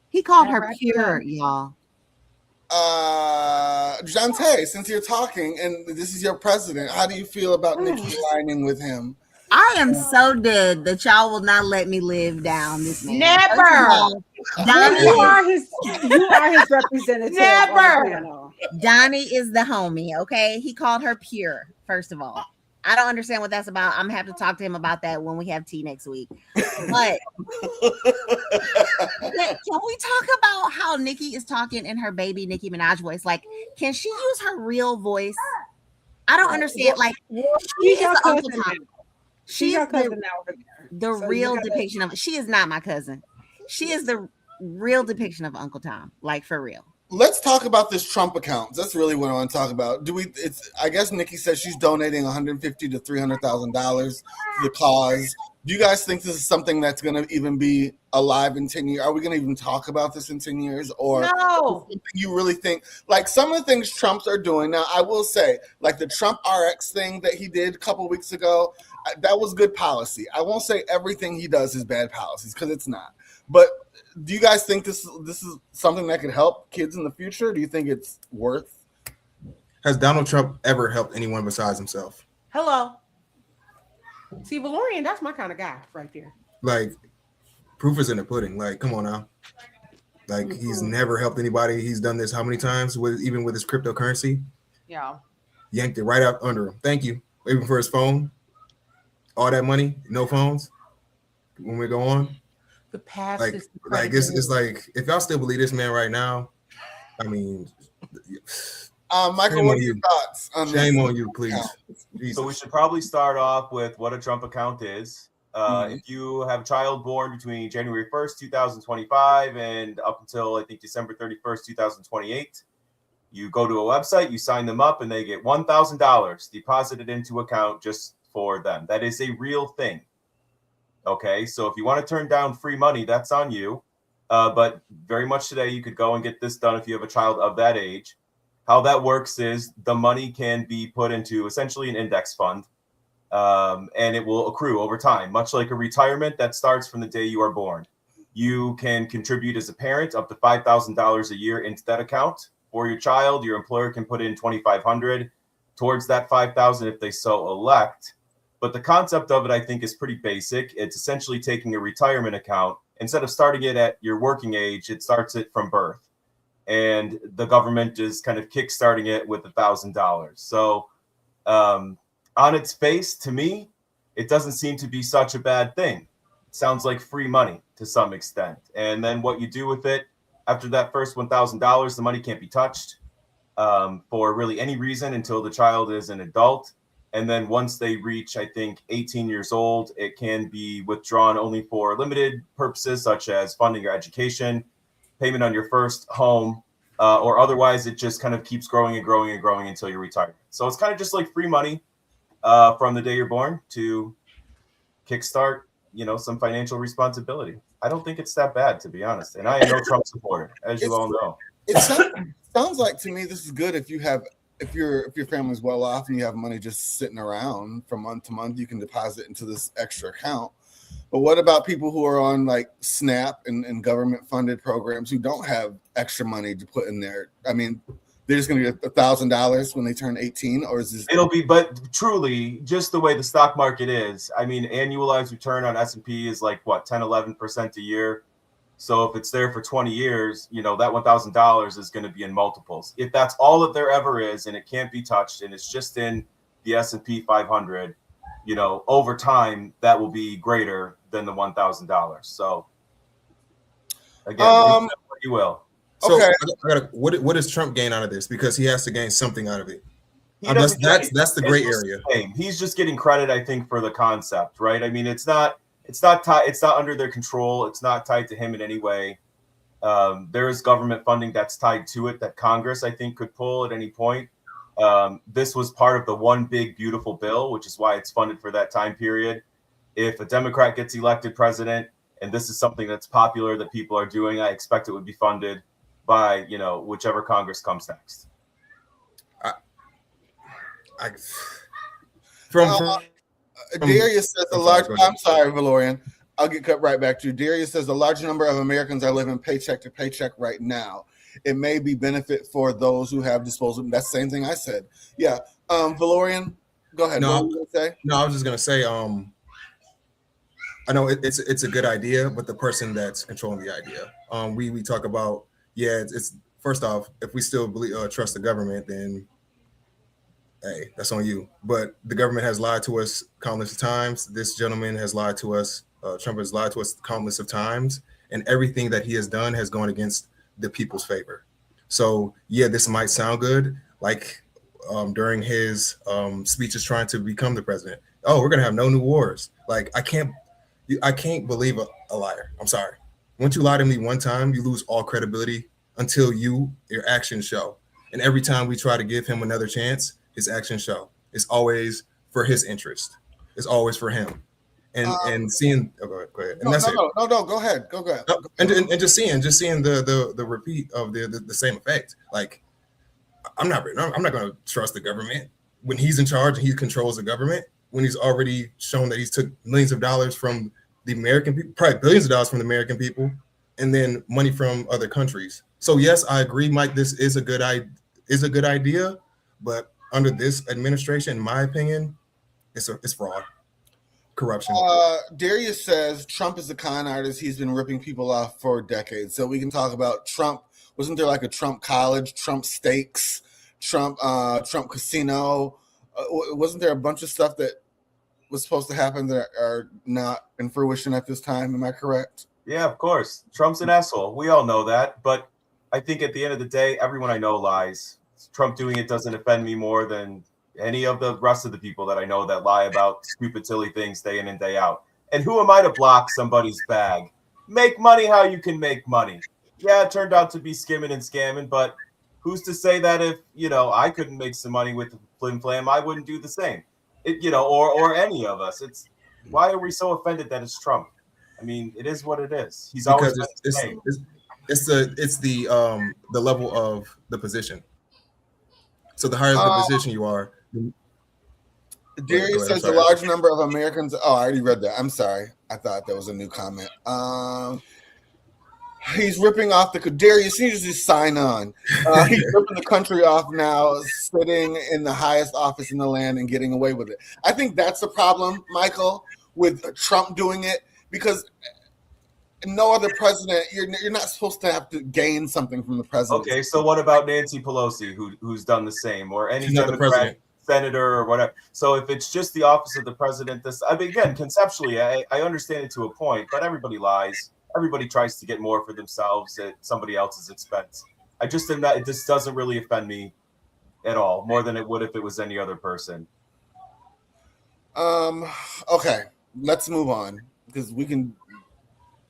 He called her pure, y'all. Jante, since you're talking and this is your president, how do you feel about Nicki aligning with him? I am so dead that y'all will not let me live down this man. Never. Donnie, You are his representative. Never. Donnie is the homie, okay? He called her pure, first of all. I don't understand what that's about. I'm gonna have to talk to him about that when we have tea next week. But can we talk about how Nicki is talking in her baby Nicki Minaj voice? Like, can she use her real voice? I don't understand. Like, she is the Uncle Tom. She is the real depiction of. She is not my cousin. She is the real depiction of Uncle Tom. Like, for real. Let's talk about this Trump account. That's really what I want to talk about. I guess Nicki says she's donating $150,000 to $300,000 to the cause. Do you guys think this is something that's going to even be alive in 10 years? Are we going to even talk about this in 10 years? Or no? You really think, like, some of the things Trumps are doing now, I will say, like the Trump RX thing that he did a couple weeks ago, that was good policy. I won't say everything he does is bad policies, because it's not. But do you guys think this is something that could help kids in the future? Do you think it's worth? Has Donald Trump ever helped anyone besides himself? Hello. See, Valorian, that's my kind of guy right there. Like, proof is in the pudding. Like, come on now. Like, he's never helped anybody. He's done this how many times, even with his cryptocurrency? Yeah. Yanked it right out under him. Thank you. waiting for his phone. All that money, no phones. When we go on, The past like is it's like if y'all still believe this man right now, I mean, Michael, what are your thoughts on this? Shame on you, please. So we should probably start off with what a Trump account is. Mm-hmm. If you have a child born between January 1st, 2025 and up until I think December 31st, 2028, you go to a website, you sign them up, and they get $1,000 deposited into account just for them. That is a real thing. Okay, so if you want to turn down free money, that's on you. But very much today, you could go and get this done if you have a child of that age. How that works is the money can be put into essentially an index fund, and it will accrue over time, much like a retirement that starts from the day you are born. You can contribute as a parent up to $5,000 a year into that account. For your child, your employer can put in $2,500 towards that $5,000 if they so elect. But the concept of it, I think, is pretty basic. It's essentially taking a retirement account. Instead of starting it at your working age, it starts it from birth. And the government is kind of kickstarting it with $1,000. So on its face, to me, it doesn't seem to be such a bad thing. It sounds like free money to some extent. And then what you do with it after that first $1,000, the money can't be touched for really any reason until the child is an adult. And then once they reach, I think, 18 years old, it can be withdrawn only for limited purposes, such as funding your education, payment on your first home, or otherwise it just kind of keeps growing and growing and growing until you retire. So it's kind of just like free money from the day you're born to kickstart, some financial responsibility. I don't think it's that bad, to be honest. And I am no Trump supporter, as you all know. It sounds like to me this is good if your family's well off and you have money just sitting around from month to month, you can deposit into this extra account. But what about people who are on like SNAP and government funded programs who don't have extra money to put in there? I mean, they're just going to get $1,000 when they turn 18, or is this? It'll be, but truly, just the way the stock market is. I mean, annualized return on S&P is like what, 10, 11% a year. So if it's there for 20 years, that $1,000 is going to be in multiples. If that's all that there ever is, and it can't be touched, and it's just in the S&P 500, over time that will be greater than the $1,000. So again, what you will. So okay. What does Trump gain out of this? Because he has to gain something out of it. That's the gray area. He's just getting credit, I think, for the concept, right? I mean, it's not under their control. It's not tied to him in any way. There is government funding that's tied to it that Congress, I think, could pull at any point. This was part of the one big beautiful bill, which is why it's funded for that time period. If a Democrat gets elected president, and this is something that's popular that people are doing, I expect it would be funded by whichever Congress comes next. Darius says a large. I'm sorry, Valorian. I'll get cut right back to you. Darius says a large number of Americans are living paycheck to paycheck right now. It may be benefit for those who have disposable. That's the same thing I said. Yeah. Valorian, go ahead. No, what were you gonna say? No, I was just gonna say. I know it's a good idea, but the person that's controlling the idea. We talk about it's first off, if we still trust the government, then hey, that's on you. But the government has lied to us countless of times. This gentleman has lied to us. Trump has lied to us countless of times, and everything that he has done has gone against the people's favor. So this might sound good, like during his speeches trying to become the president. Oh, we're gonna have no new wars. Like I can't believe a liar. I'm sorry. Once you lie to me one time, you lose all credibility until your actions show. And every time we try to give him another chance, his actions show. It's always for his interest. It's always for him. And seeing, go ahead. And no, go ahead. Go ahead. And just seeing the repeat of the same effect. Like I'm not going to trust the government when he's in charge and he controls the government. When he's already shown that he's took millions of dollars from the American people, probably billions of dollars from the American people, and then money from other countries. So yes, I agree, Mike. This is a good idea, but under this administration, in my opinion, it's fraud, corruption. Darius says Trump is a con artist. He's been ripping people off for decades. So we can talk about Trump. Wasn't there like a Trump college, Trump steaks, Trump casino? Wasn't there a bunch of stuff that was supposed to happen that are not in fruition at this time? Am I correct? Yeah, of course. Trump's an asshole. We all know that. But I think at the end of the day, everyone I know lies. Trump doing it doesn't offend me more than any of the rest of the people that I know that lie about stupid, silly things day in and day out. And who am I to block somebody's bag? Make money how you can make money. Yeah, it turned out to be skimming and scamming, but who's to say that if, I couldn't make some money with Flim Flam, I wouldn't do the same. Or any of us. It's why are we so offended that it's Trump? I mean, it is what it is. He's always been the same. It's the level of the position. So the higher the position you are. Darius says a large number of Americans. Oh, I already read that. I'm sorry. I thought that was a new comment. He's ripping off the Darius. You just sign on. He's ripping the country off now, sitting in the highest office in the land and getting away with it. I think that's the problem, Michael, with Trump doing it, because no other president. You're not supposed to have to gain something from the president. Okay, so what about Nancy Pelosi, who's done the same, or any Democrat senator or whatever? So if it's just the office of the president, again, conceptually, I understand it to a point, but everybody lies. Everybody tries to get more for themselves at somebody else's expense. I just think that this doesn't really offend me at all, more than it would if it was any other person. Okay, let's move on, because we can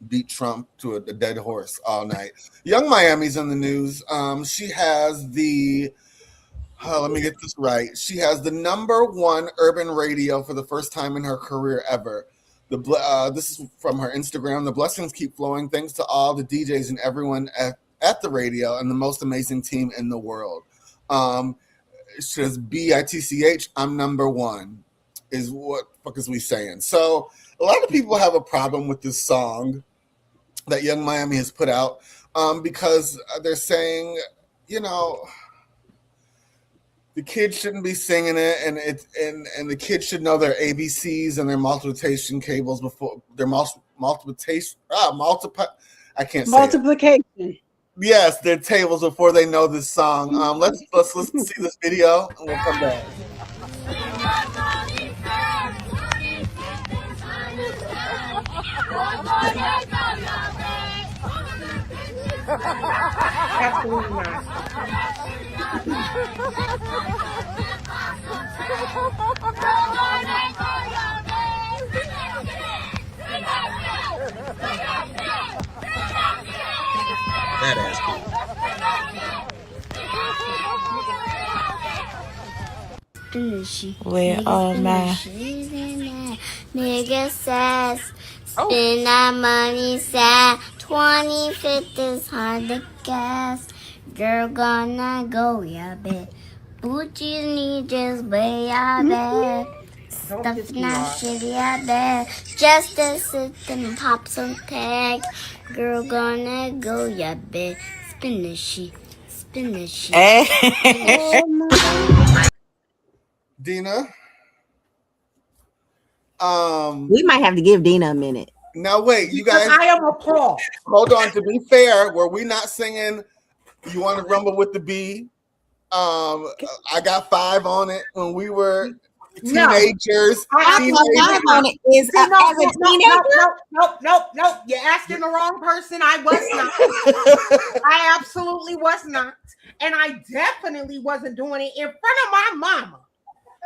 beat Trump to a dead horse all night. Young Miami's in the news. She has let me get this right. She has the #1 urban radio for the first time in her career ever. This is from her Instagram. The blessings keep flowing. Thanks to all the DJs and everyone at the radio and the most amazing team in the world. It says BITCH, I'm #1, is what the fuck is we saying? So a lot of people have a problem with this song that Young Miami has put out because they're saying, the kids shouldn't be singing it, and the kids should know their ABCs and their multiplication tables before their multiplication. I can't say multiplication. It. Yes, their tables before they know this song. Let's see this video, and we'll come back. Absolutely not. That ass cool. Where all my niggas says spend that money sad 25th is hard to guess. Girl gonna go, yeah, bet. Booties need just way, I bet. Stuff not shitty, I bet. Just to sit and pop some tags. Girl gonna go, yeah, bet. Spin the shit, spin the shit. Dina? We might have to give Dina a minute. Now wait, you guys. I am appalled. Hold on. To be fair, were we not singing "You Want to Rumble with the Bee"? I got 5 on it when we were teenagers. Nope. You're asking the wrong person. I was not. I absolutely was not, and I definitely wasn't doing it in front of my mama.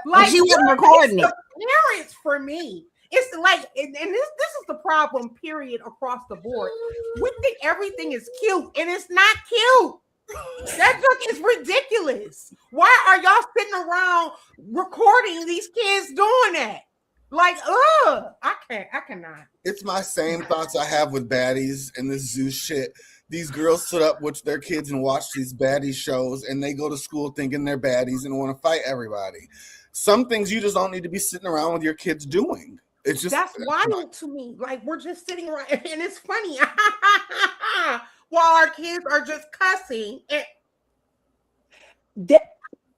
Like, she wasn't recording it. Parents for me. It's like, and this is the problem, period, across the board. We think everything is cute, and it's not cute. That just is ridiculous. Why are y'all sitting around recording these kids doing that? Like, I cannot. It's my same thoughts I have with baddies and this Zeus shit. These girls sit up with their kids and watch these baddie shows, and they go to school thinking they're baddies and want to fight everybody. Some things you just don't need to be sitting around with your kids doing. It's just that's wild to me. Like, we're just sitting around, and it's funny while our kids are just cussing. That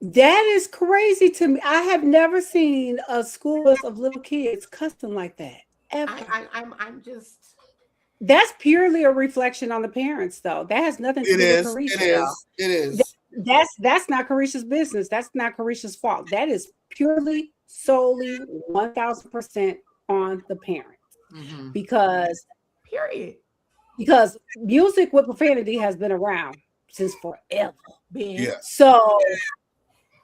is crazy to me. I have never seen a school bus of little kids cussing like that ever. I'm just. That's purely a reflection on the parents, though. That has nothing to do with Carisha. It is. That's not Carisha's business. That's not Carisha's fault. That is purely, solely, 1000% on the parents. Because period. Because music with profanity has been around since forever. Yeah. So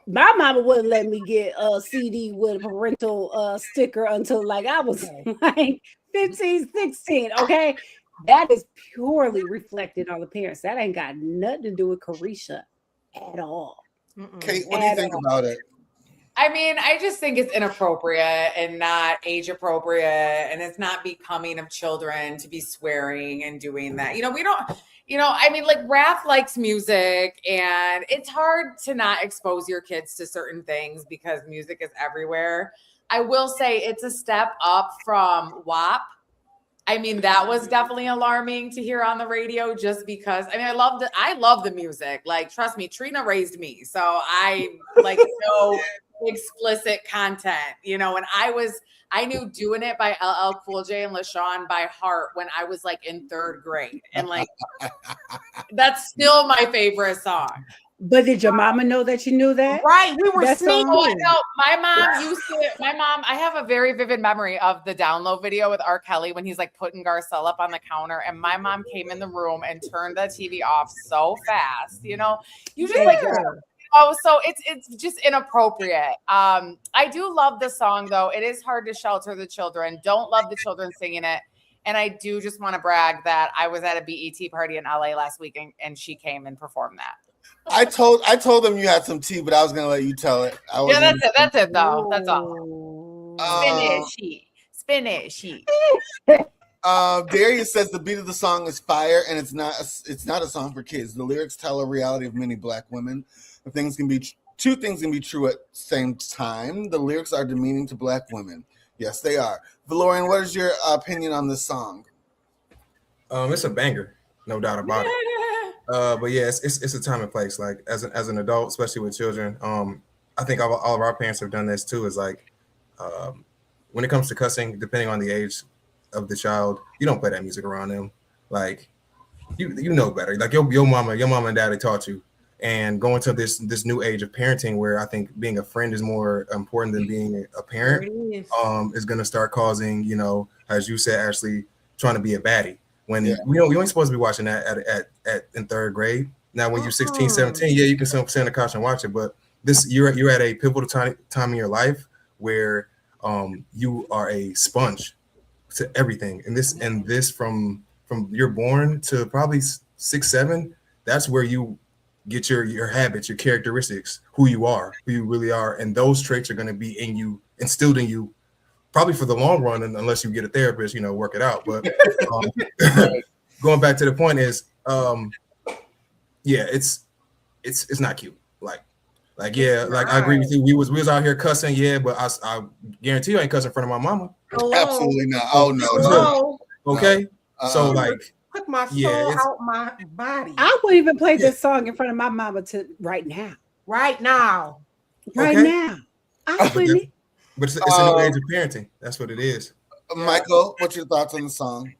my mama wouldn't let me get a CD with a parental sticker until like I was like 15, 16. Okay. That is purely reflected on the parents. That ain't got nothing to do with Carisha at all. Kate, what do you think about it? I mean, I just think it's inappropriate and not age appropriate, and it's not becoming of children to be swearing and doing that. We don't, I mean, like Raph likes music, and it's hard to not expose your kids to certain things because music is everywhere. I will say it's a step up from WAP. I mean, that was definitely alarming to hear on the radio just because, I mean, I love the music. Like, trust me, Trina raised me. So I like no explicit content, and I knew Doing It by LL Cool J and LaShawn by heart when I was like in 3rd grade. And like, that's still my favorite song. But did your mama know that you knew that? Right. We were singing. I know. My mom, I have a very vivid memory of the download video with R. Kelly when he's like putting Garcelle up on the counter. And my mom came in the room and turned the TV off so fast. You just like, so it's just inappropriate. I do love the song though. It is hard to shelter the children. Don't love the children singing it. And I do just want to brag that I was at a BET party in LA last week and she came and performed that. I told them you had some tea, but I was gonna let you tell it. Yeah, that's it though. That's all. Spin it, she. Darius says the beat of the song is fire, and it's not a song for kids. The lyrics tell a reality of many Black women. Two things can be true at the same time. The lyrics are demeaning to Black women. Yes, they are. Valorian, what is your opinion on this song? It's a banger, no doubt about it. But yeah, it's a time and place. Like as an adult, especially with children, I think all of our parents have done this too. Is like when it comes to cussing, depending on the age of the child, you don't play that music around them. Like you know better. Like your mama and daddy taught you. And going to this new age of parenting, where I think being a friend is more important than being a parent, is going to start causing, as you said, Ashleigh, trying to be a baddie. When you ain't supposed to be watching that at in 3rd grade. Now, when you're 16, 17, you can sit on the couch and watch it. But you're at a pivotal time in your life where you are a sponge to everything. And this from you're born to probably 6, 7. That's where you get your habits, your characteristics, who you really are, and those traits are going to be instilled in you. Probably for the long run, unless you get a therapist, work it out. But going back to the point is, it's not cute. Like I agree with you. We was out here cussing, but I guarantee you I ain't cussing in front of my mama. Hello? Absolutely not. Oh no. Okay, so took my soul out my body. I wouldn't even play this song in front of my mama right now. Right now. Right now. I wouldn't. But it's a new age of parenting. That's what it is. Michael, what's your thoughts on the song?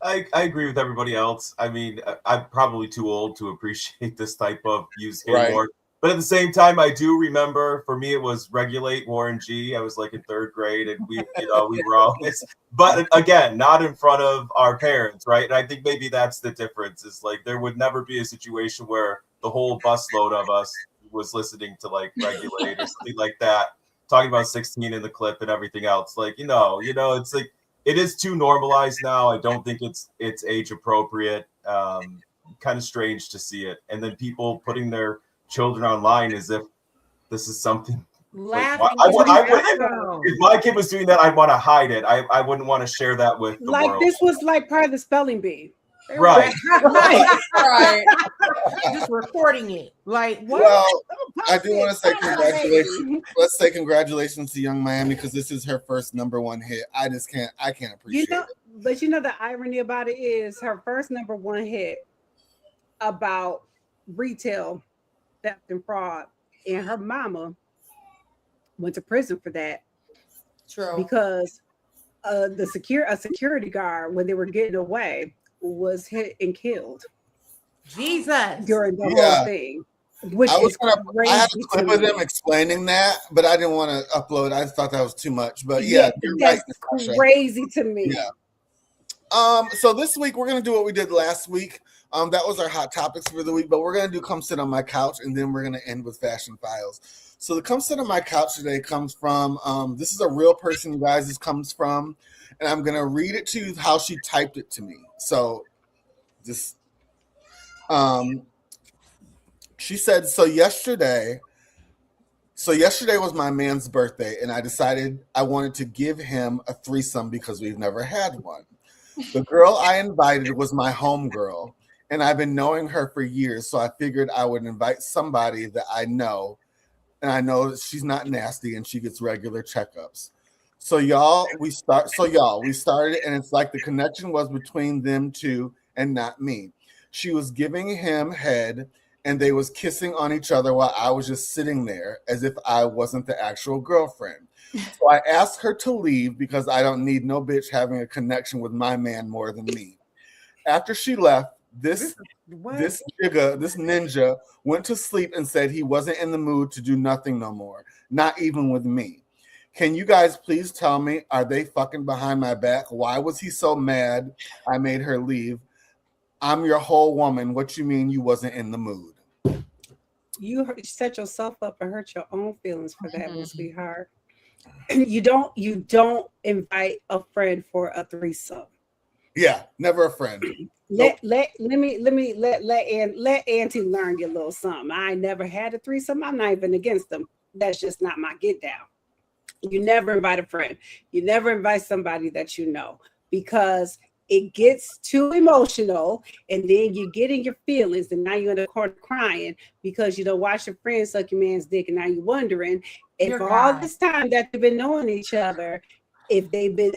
I agree with everybody else. I mean, I'm probably too old to appreciate this type of music anymore. But at the same time, I do remember, for me, it was Regulate, Warren G. I was like in 3rd grade, and we were always, but again, not in front of our parents, right? And I think maybe that's the difference. Is like there would never be a situation where the whole busload of us was listening to like Regulate or something like that, talking about 16 in the clip and everything else. Like, it's like it is too normalized now. I don't think it's age appropriate. Kind of strange to see it, and then people putting their children online as if this is something. Like, if my kid was doing that, I'd want to hide it. I wouldn't want to share that with the world. This was like part of the spelling bee. Right. Right. Just recording it. Like, what? Well, I do want to say congratulations. Let's say congratulations to Young Miami, because this is her first #1 hit. I can't appreciate it. But the irony about it is her first #1 hit about retail theft and fraud, and her mama went to prison for that. True. Because a security guard, when they were getting away, was hit and killed. Jesus. During the whole thing. which I was is gonna. I had a crazy clip to of me. them explaining that, but I didn't want to upload. I thought that was too much. But Yeah, yeah, you're right, that's Natasha. crazy to me. Yeah. So this week we're gonna do what we did last week. That was our hot topics for the week, but we're gonna do come sit on my couch, and then we're gonna end with fashion files. So the come sit on my couch today comes from this is a real person, you guys. This comes from, and I'm gonna read it to you how she typed it to me. So just she said, so yesterday was my man's birthday, and I decided I wanted to give him a threesome because we've never had one. The girl I invited was my homegirl, and I've been knowing her for years, so I figured I would invite somebody that I know, and I know that she's not nasty and she gets regular checkups. So we started, and it's like the connection was between them two and not me. She was giving him head, and they was kissing on each other while I was just sitting there as if I wasn't the actual girlfriend. So I asked her to leave because I don't need no bitch having a connection with my man more than me. After she left, this ninja went to sleep and said he wasn't in the mood to do nothing no more, not even with me. Can you guys please tell me, are they fucking behind my back? Why was he so mad I made her leave? I'm your whole woman. What you mean you wasn't in the mood? You set yourself up and hurt your own feelings for that one, sweetheart. You don't invite a friend for a threesome. Yeah, never a friend. Let Auntie learn you a little something. I never had a threesome. I'm not even against them. That's just not my get down. You never invite a friend. You never invite somebody that you know, because it gets too emotional, and then you get in your feelings, and now you're in the corner crying because you don't watch your friends suck your man's dick, and now you're wondering if all this time that they've been knowing each other, if they've been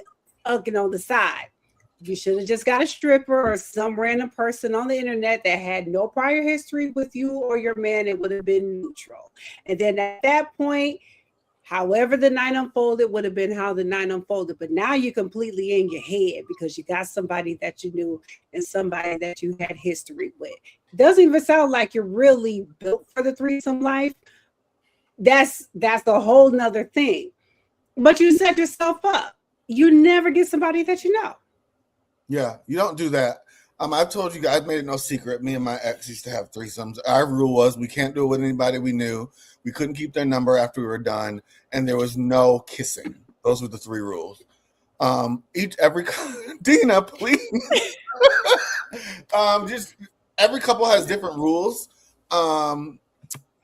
ugging on the side. You should have just got a stripper or some random person on the internet that had no prior history with you or your man. It would have been neutral. And then at that point, however the night unfolded would have been how the night unfolded. But now you're completely in your head because you got somebody that you knew and somebody that you had history with. It doesn't even sound like you're really built for the threesome life. That's a whole nother thing. But you set yourself up. You never get somebody that you know. Yeah, you don't do that. I've told you guys, made it no secret. Me and my ex used to have threesomes. Our rule was we can't do it with anybody we knew. We couldn't keep their number after we were done, and there was no kissing. Those were the three rules. Dina, please. Just every couple has different rules.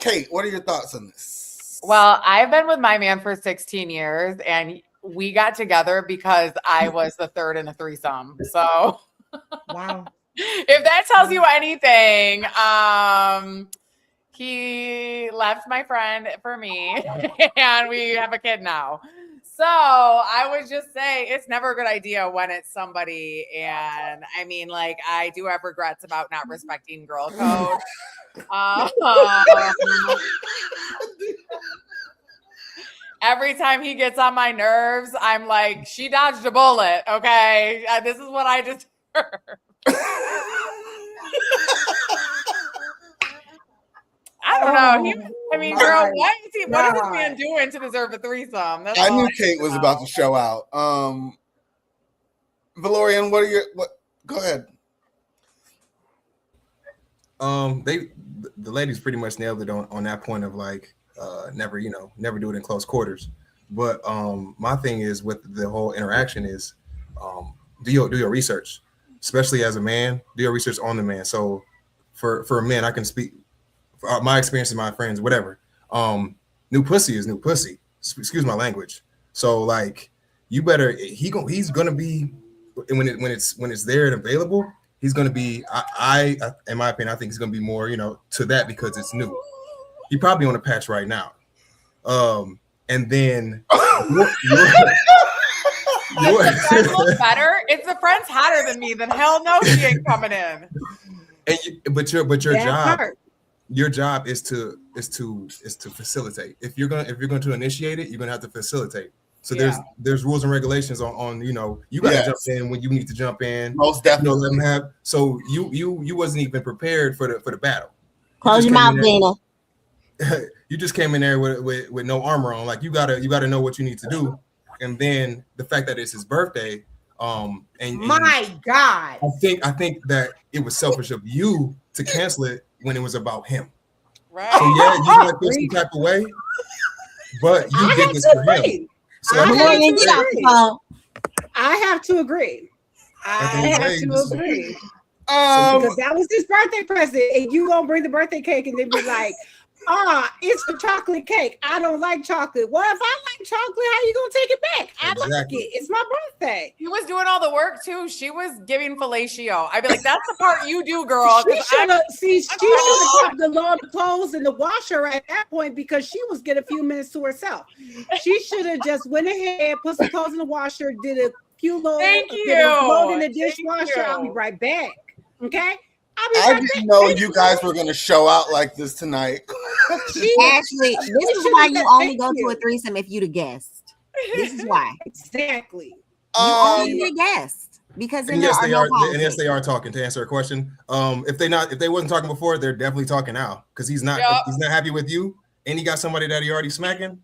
Kate, what are your thoughts on this? Well, I've been with my man for 16 years, and we got together because I was the third in a threesome. So, wow. If that tells you anything, he left my friend for me, and we have a kid now. So I would just say it's never a good idea when it's somebody. And I mean, like, I do have regrets about not respecting girl code. Every time he gets on my nerves, I'm like, she dodged a bullet. Okay. This is what I deserve. I don't know. Girl, what is this man doing to deserve a threesome? I knew Kate was about to show out. Valorian, go ahead. The ladies pretty much nailed it on that point of like never do it in close quarters. But my thing is with the whole interaction is do your research, especially as a man. Do your research on the man. So for a man, I can speak for my experience and my friends, whatever. New pussy is new pussy. Excuse my language. So like you better he's gonna be when it's there and available. He's going to be, I in my opinion, I think he's going to be more, to that because it's new. He probably on a patch right now. And then if the friend's hotter than me, then hell no, she ain't coming in. But your job is to facilitate. If you're going to initiate it, you're going to have to facilitate. So there's rules and regulations on you got to jump in when you need to jump in. Most definitely. Let them have. So you wasn't even prepared for the battle. Close your mouth, Dina. you just came in there with no armor on. Like you gotta know what you need to do. And then the fact that it's his birthday, and My God. I think that it was selfish of you to cancel it when it was about him. Right. So yeah, you might feel some type of way, but you did this for him. So I have to agree. Because that was his birthday present, and you gonna bring the birthday cake and then be like, it's a chocolate cake. I don't like chocolate. Well, if I like chocolate, how you gonna take it back? I like it. It's my birthday. He was doing all the work too. She was giving fellatio. I'd be like, that's the part you do, girl. She should have put the load of clothes in the washer at that point because she was getting a few minutes to herself. She should have just went ahead, put some clothes in the washer, did a few loads, load in the dishwasher. I'll be right back. Okay. I didn't know you guys were going to show out like this tonight. Actually, this is why you only go to a threesome if you the guest. This is why. Exactly. You only the guest because then there are no politics. And yes, they are talking. To answer a question, if they wasn't talking before, they're definitely talking now because he's not happy with you, and he got somebody that he already smacking.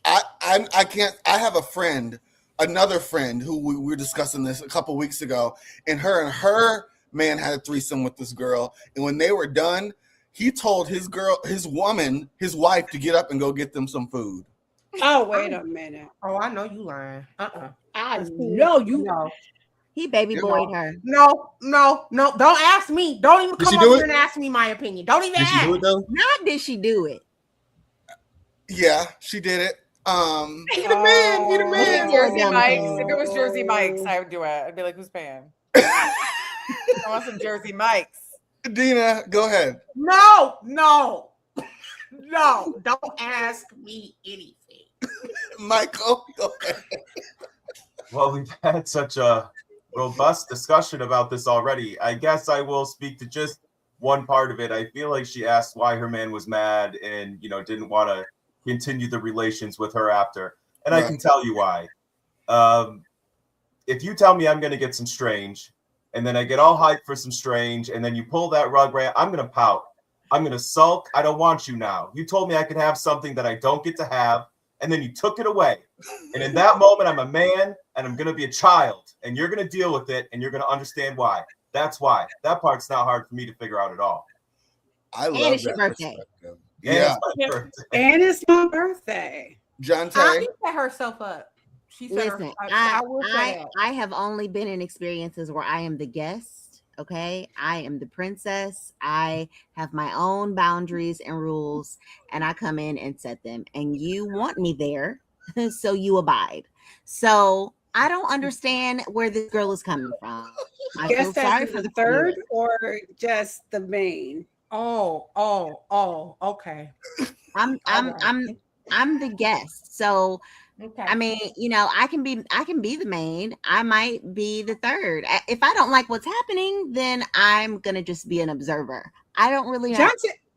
I can't. I have a friend, another friend who we were discussing this a couple weeks ago, and her man had a threesome with this girl, and when they were done, he told his wife to get up and go get them some food. Oh, wait a minute. Oh, I know you lying. I know you know. He baby boyed her. No. Don't ask me. Don't even come over here and ask me my opinion. Don't even ask. Did she do it though? Not did she do it. Yeah, she did it. He the man. Jersey Mike's. If it was Jersey Mike's, I would do it. I'd be like, who's paying? I want some Jersey Mike's. Dina, go ahead. No, don't ask me anything. Michael, go ahead. Well, we've had such a robust discussion about this already. I guess I will speak to just one part of it. I feel like she asked why her man was mad and, didn't want to continue the relations with her after. And I can tell you why. If you tell me I'm going to get some strange, and then I get all hyped for some strange, and then you pull that rug right, I'm going to pout. I'm going to sulk. I don't want you now. You told me I could have something that I don't get to have, and then you took it away. And in that moment, I'm a man, and I'm going to be a child, and you're going to deal with it, and you're going to understand why. That's why. That part's not hard for me to figure out at all. I love and it's your birthday. Yeah. And it's my birthday. John She Tay. set herself up. She said Listen, I have only been in experiences where I am the guest. Okay, I am the princess. I have my own boundaries and rules, and I come in and set them. And you want me there, so you abide. So I don't understand where this girl is coming from. I feel sorry for the third or just the main. Oh, okay. I'm the guest. So okay. I mean, I can be the main. I might be the third. If I don't like what's happening, then I'm gonna just be an observer. I don't really know.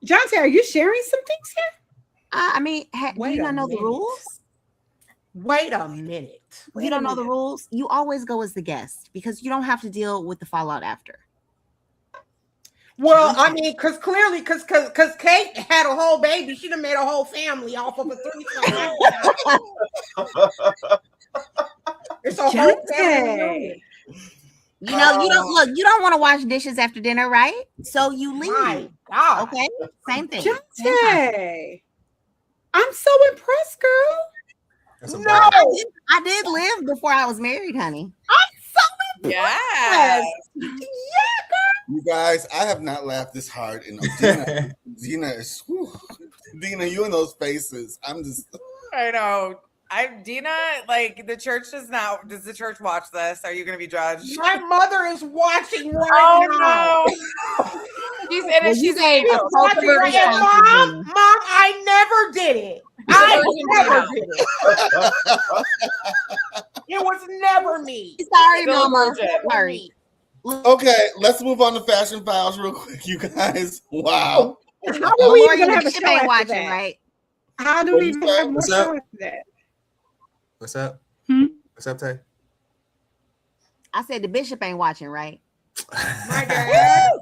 Johnson, are you sharing some things here? I mean, do you not know the rules? Wait a minute. You don't know the rules? You always go as the guest because you don't have to deal with the fallout after. Well, I mean, because Kate had a whole baby. She done made a whole family off of a threesome. It's a whole family. You don't want to wash dishes after dinner, right? So you leave. My God. Okay, same thing. Johnson, I'm so impressed, girl. No, I did live before I was married, honey. I'm so impressed. Yeah, girl. You guys, I have not laughed this hard in Dina is Dina, you in those faces. I'm just I know. Dina, like the church does the church watch this? Are you gonna be judged? My mother is watching right now. No. She's in it. She's watching right now. Mom, I never did it. I never did it. It was never me. Sorry, Mama. Sorry. Okay, let's move on to Fashion Files real quick, you guys. Wow. How are we even gonna have a show after watching, that? Right? How do we even have more show after that? What's up? What's up, Tay? I said the bishop ain't watching, right? My God.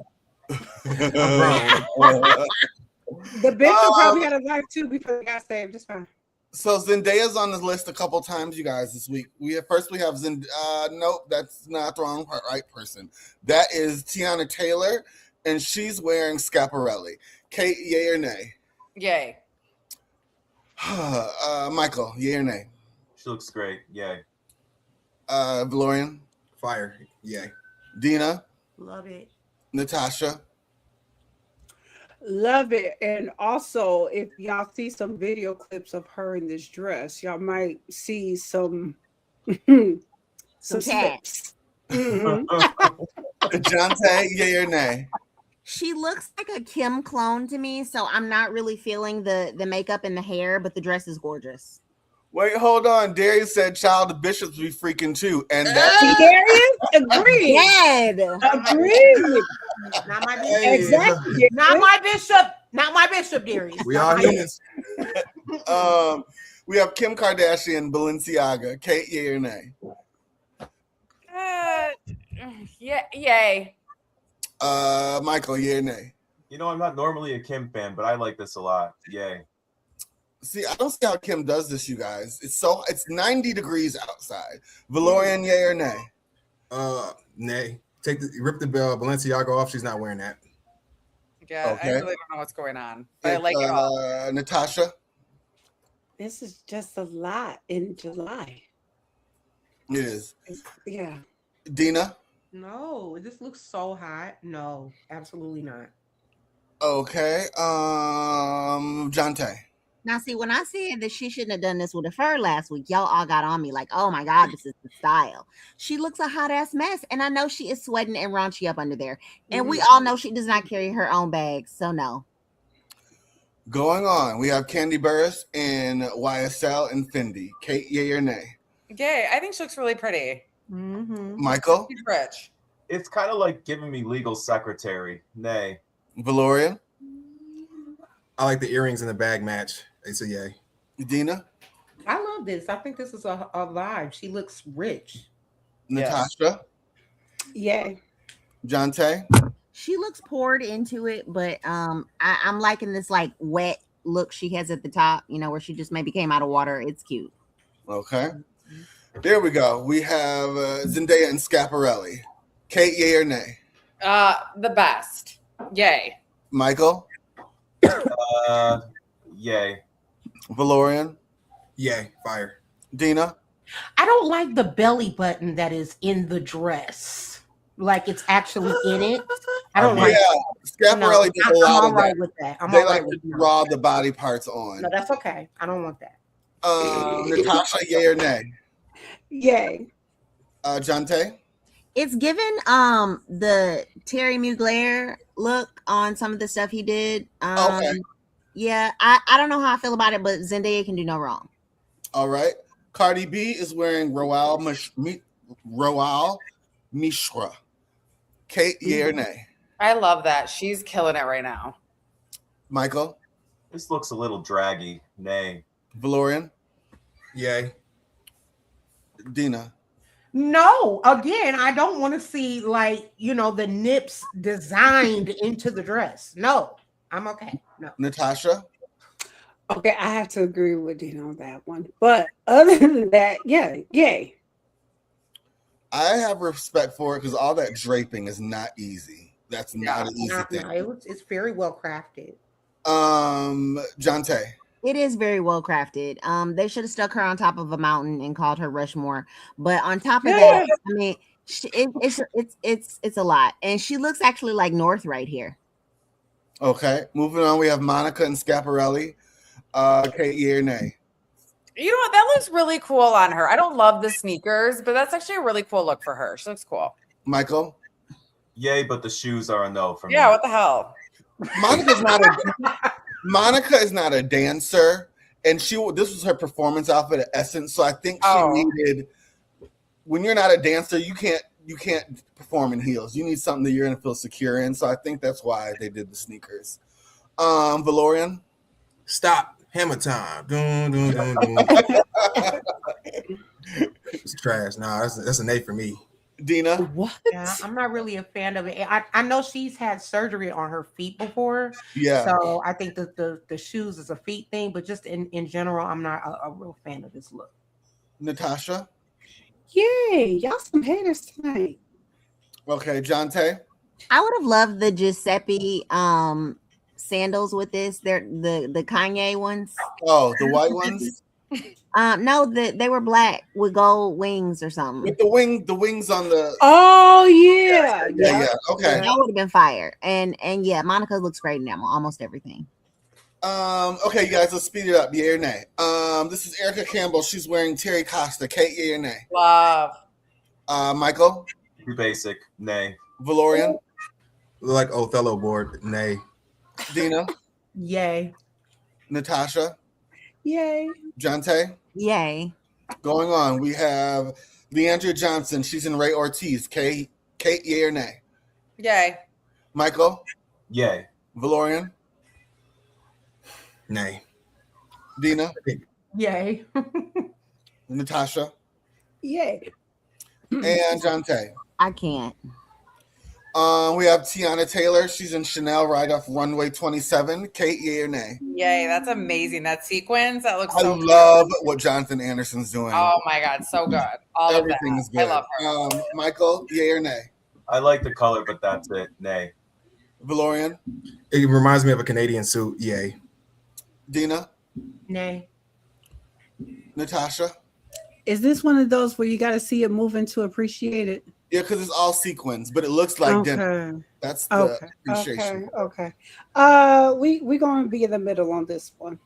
The Bishop probably had a life too before they got saved. It's fine. So Zendaya's on this list a couple times, you guys, this week. We have nope, that's not the right person. That is Tiana Taylor, and she's wearing Schiaparelli. Kate, yay or nay? Yay. Michael, yay or nay? She looks great. Yay. Valorian? Fire. Yay. Dina? Love it. Natasha? Love it. And also, if y'all see some video clips of her in this dress, y'all might see some slips. Jonte, yay or nay? She looks like a Kim clone to me, so I'm not really feeling the makeup and the hair, but the dress is gorgeous. Wait, hold on. Darius said Child of Bishops be freaking too. And that's Darius? Agreed. Dead. Agreed. Not my bishop. Hey. Exactly. Not my bishop. Not my bishop, Darius. We are humans. We have Kim Kardashian, Balenciaga. Kate, yay or nay? Yeah, yay. Michael, yay or nay? You know, I'm not normally a Kim fan, but I like this a lot. Yay. See, I don't see how Kim does this, you guys. It's 90 degrees outside. Valorian, yay or nay? Nay. Rip the Balenciaga off. She's not wearing that. Yeah, Okay. I really don't know what's going on. But I like it all. Natasha? This is just a lot in July. It is. Yeah. Dina? No, this looks so hot. No, absolutely not. Okay. Jonte? Now, see, when I said that she shouldn't have done this with her last week, y'all all got on me like, oh my God, this is the style. She looks a hot ass mess. And I know she is sweating and raunchy up under there. And we all know she does not carry her own bags. So, no. Going on, we have Candy Burris in YSL and Fendi. Kate, yay or nay? Yay. I think she looks really pretty. Michael? She's rich. It's kind of like giving me legal secretary. Nay. Valorian? I like the earrings and the bag match. It's a yay. Dina? I love this. I think this is a vibe. She looks rich. Natasha? Yay. Jonte? She looks poured into it, but I'm liking this like wet look she has at the top, you know, where she just maybe came out of water. It's cute. Okay. There we go. We have Zendaya and Schiaparelli. Kate, yay or nay? The best. Yay. Michael? Yay. Valorian? Yay. Fire. Dina? I don't like the belly button that is in the dress. Like it's actually in it. I don't like Schiaparelli does a lot I'm of right that. with that. I'm They all right like to with draw the body parts on. No, that's okay. I don't want that. Natasha, yay or nay? Yay. Jonte? It's given the Terry Mugler look on some of the stuff he did. Okay. Yeah, I don't know how I feel about it, but Zendaya can do no wrong. All right. Cardi B is wearing Royal Mishra. Kate, yay or nay? I love that. She's killing it right now. Michael? This looks a little draggy. Nay. Valorian? Yay. Dina? No, again, I don't want to see like, the nips designed into the dress. No, I'm okay. No. Natasha? Okay, I have to agree with Dina on that one. But other than that, yay. I have respect for it because all that draping is not easy. That's not an easy thing. No, it's very well crafted. Jonte? It is very well crafted. They should have stuck her on top of a mountain and called her Rushmore. But on top of that, I mean, it's a lot, and she looks actually like North right here. Okay, moving on. We have Monica and Schiaparelli. Kate, yay or nay? You know what? That looks really cool on her. I don't love the sneakers, but that's actually a really cool look for her. She looks cool. Michael? Yay, but the shoes are a no for me. Yeah, what the hell? Monica is not a dancer, and this was her performance outfit at Essence. So I think she needed. When you're not a dancer, you can't perform in heels. You need something that you're gonna feel secure in. So I think that's why they did the sneakers. Valorian? Stop. Hammer time. Dun, dun, dun, dun. It's trash. Nah, that's an A for me. Dina? What? Yeah, I'm not really a fan of it. I know she's had surgery on her feet before. Yeah. So I think the shoes is a feet thing, but just in general, I'm not a real fan of this look. Natasha? Yay, y'all some haters tonight. Okay, Jonte? I would have loved the Giuseppe sandals with this. They're the Kanye ones. Oh, the white ones? No, they were black with gold wings or something. With the wings on the Oh yeah. yeah. Okay. That would have been fire. And yeah, Monica looks great in them, almost everything. Okay, you guys, let's speed it up. Yay or nay? This is Erica Campbell. She's wearing Terry Costa. Kate, yay or nay? Love. Michael? Too basic. Nay. Valorian? Like Othello board. Nay. Dina? Yay. Natasha? Yay. Jonte? Yay. Going on, we have Leandria Johnson. She's in Ray Ortiz. Kate, yay or nay? Yay. Michael? Yay. Valorian? Nay. Dina? Yay. Natasha? Yay. And Jonte. I can't. We have Tiana Taylor. She's in Chanel right off runway 27. Kate, yay or nay? Yay. That's amazing. That sequence, that looks I so love what Jonathan Anderson's doing. Oh my God. So good. All Everything of is that. good. I love her. Michael, yay or nay? I like the color, but that's it. Nay. Valorian? It reminds me of a Canadian suit. Yay. Dina? Nay. Natasha? Is this one of those where you got to see it moving to appreciate it? Yeah, because it's all sequins, but it looks like dinner. That's the appreciation. Okay. We going to be in the middle on this one.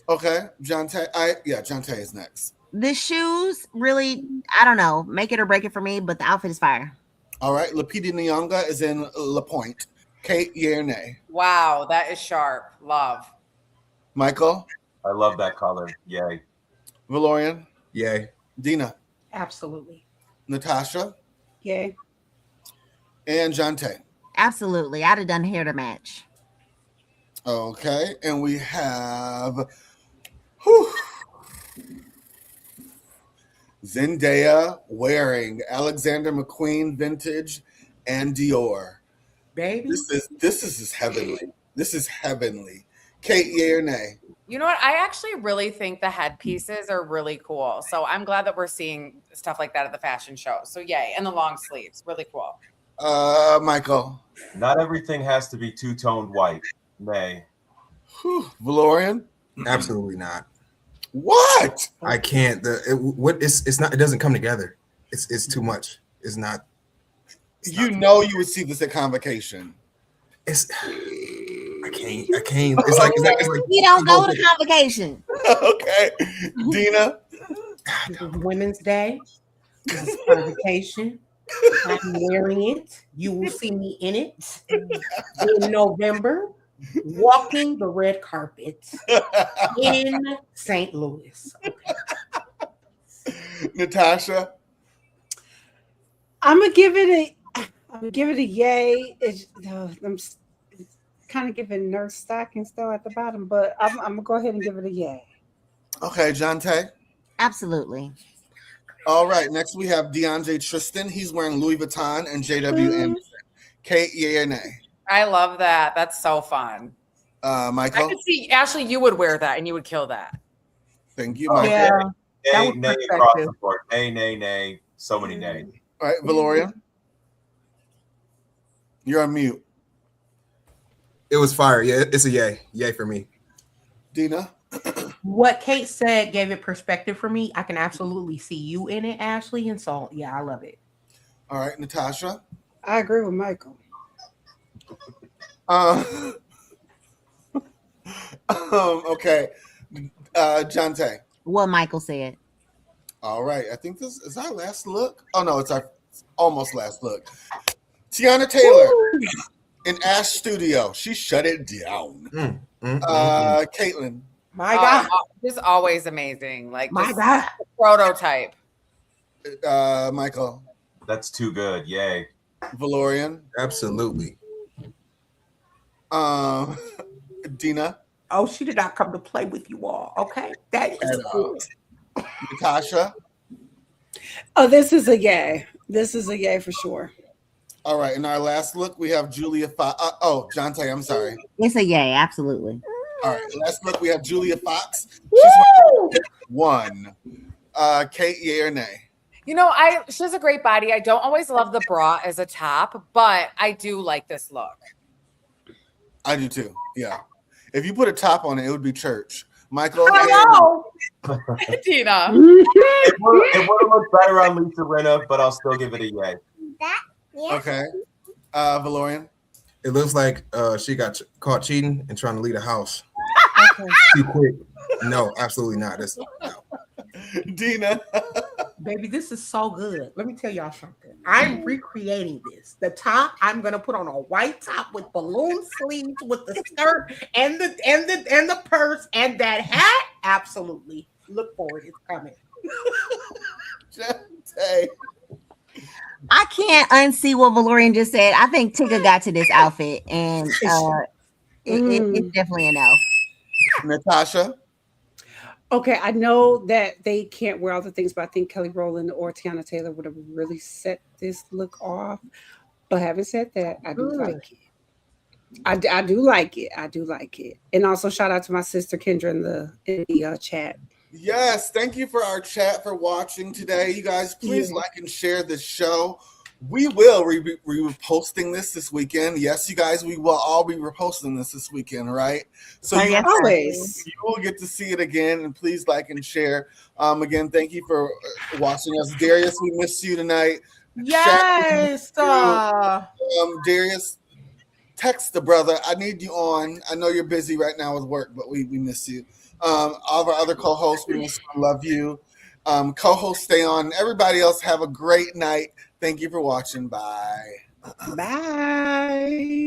Okay, Jonte. Jonte is next. The shoes really, I don't know, make it or break it for me, but the outfit is fire. All right, Lupita Nyong'o is in La Pointe. Kate, yay or nay? Wow. That is sharp. Love. Michael? I love that color. Yay. Valorian? Yay. Dina? Absolutely. Natasha? Yay. And Jonte. Absolutely. I'd have done hair to match. Okay, and we have Zendaya wearing Alexander McQueen vintage and Dior. Baby. This is just heavenly. This is heavenly. Kate, yay or nay? You know what? I actually really think the headpieces are really cool. So I'm glad that we're seeing stuff like that at the fashion show. So yay. And the long sleeves. Really cool. Michael. Not everything has to be two-toned white. Nay. Valorian? Absolutely not. What? I can't. It's not. It doesn't come together. It's too much. It's not. You would see this at convocation. I can't. It's like You don't go to convocation. Okay. Dina? This is Women's Day. This is convocation. I'm wearing it. You will see me in it in November, walking the red carpet in St. Louis. Okay. Natasha? I'm gonna give it a yay. I'm kind of giving nurse stocking still at the bottom, but I'm gonna go ahead and give it a yay. Okay, Jonte? Absolutely. All right, next we have DeAndre Tristan. He's wearing Louis Vuitton and JW Anderson. Kate, yay or nay? I love that. That's so fun. Michael? I could see, Ashley, you would wear that and you would kill that. Thank you, Michael. Yeah. Nay across the board. Nay. So many nays. All right, Valoria? You're on mute. It was fire. Yeah, it's a yay. Yay for me. Dina? What Kate said gave it perspective for me. I can absolutely see you in it, Ashley. And so, yeah, I love it. All right, Natasha? I agree with Michael. Okay. Jonte? What Michael said. All right, I think this is our last look. Oh, no, it's our almost last look. Tiana Taylor in Ash Studio. She shut it down. Caitlin? My God. Just always amazing. Like, my God. Prototype. Michael? That's too good. Yay. Valorian? Absolutely. Dina? Oh, she did not come to play with you all. Okay. That is good. Natasha? Oh, this is a yay. This is a yay for sure. All right, in our last look, we have Julia Fox. Jonte, I'm sorry. It's a yay, absolutely. All right, last look, we have Julia Fox. She's one. Kate, yay or nay? You know, she has a great body. I don't always love the bra as a top, but I do like this look. I do too. Yeah. If you put a top on it, it would be church. Michael. I know. Tina. It would have looked better on Lisa Rinna, but I'll still give it a yay. Okay. Valorian. It looks like she got caught cheating and trying to leave the house too quick. No, absolutely not. That's no. Dina. Baby, this is so good. Let me tell y'all something. I'm recreating this. The top, I'm gonna put on a white top with balloon sleeves, with the skirt and the purse and that hat. Absolutely. Look forward, it's coming. I can't unsee what Valorian just said. I think Tigger got to this outfit, and it's definitely a no. Natasha. Okay, I know that they can't wear all the things, but I think Kelly Rowland or Tiana Taylor would have really set this look off. But having said that, I do like it. I do like it. I do like it. And also shout out to my sister Kendra in the chat. Yes, thank you for our chat for watching today. You guys, please like and share this show. We will be reposting this weekend. Yes, you guys, we will all be reposting this weekend, right? So you will get to see it again, and please like and share. Again, thank you for watching us. Darius, we missed you tonight. Yes. Darius, text the brother. I need you on. I know you're busy right now with work, but we miss you. All of our other co-hosts, we miss you, love you. Co-hosts, stay on. Everybody else, have a great night. Thank you for watching. Bye. Bye.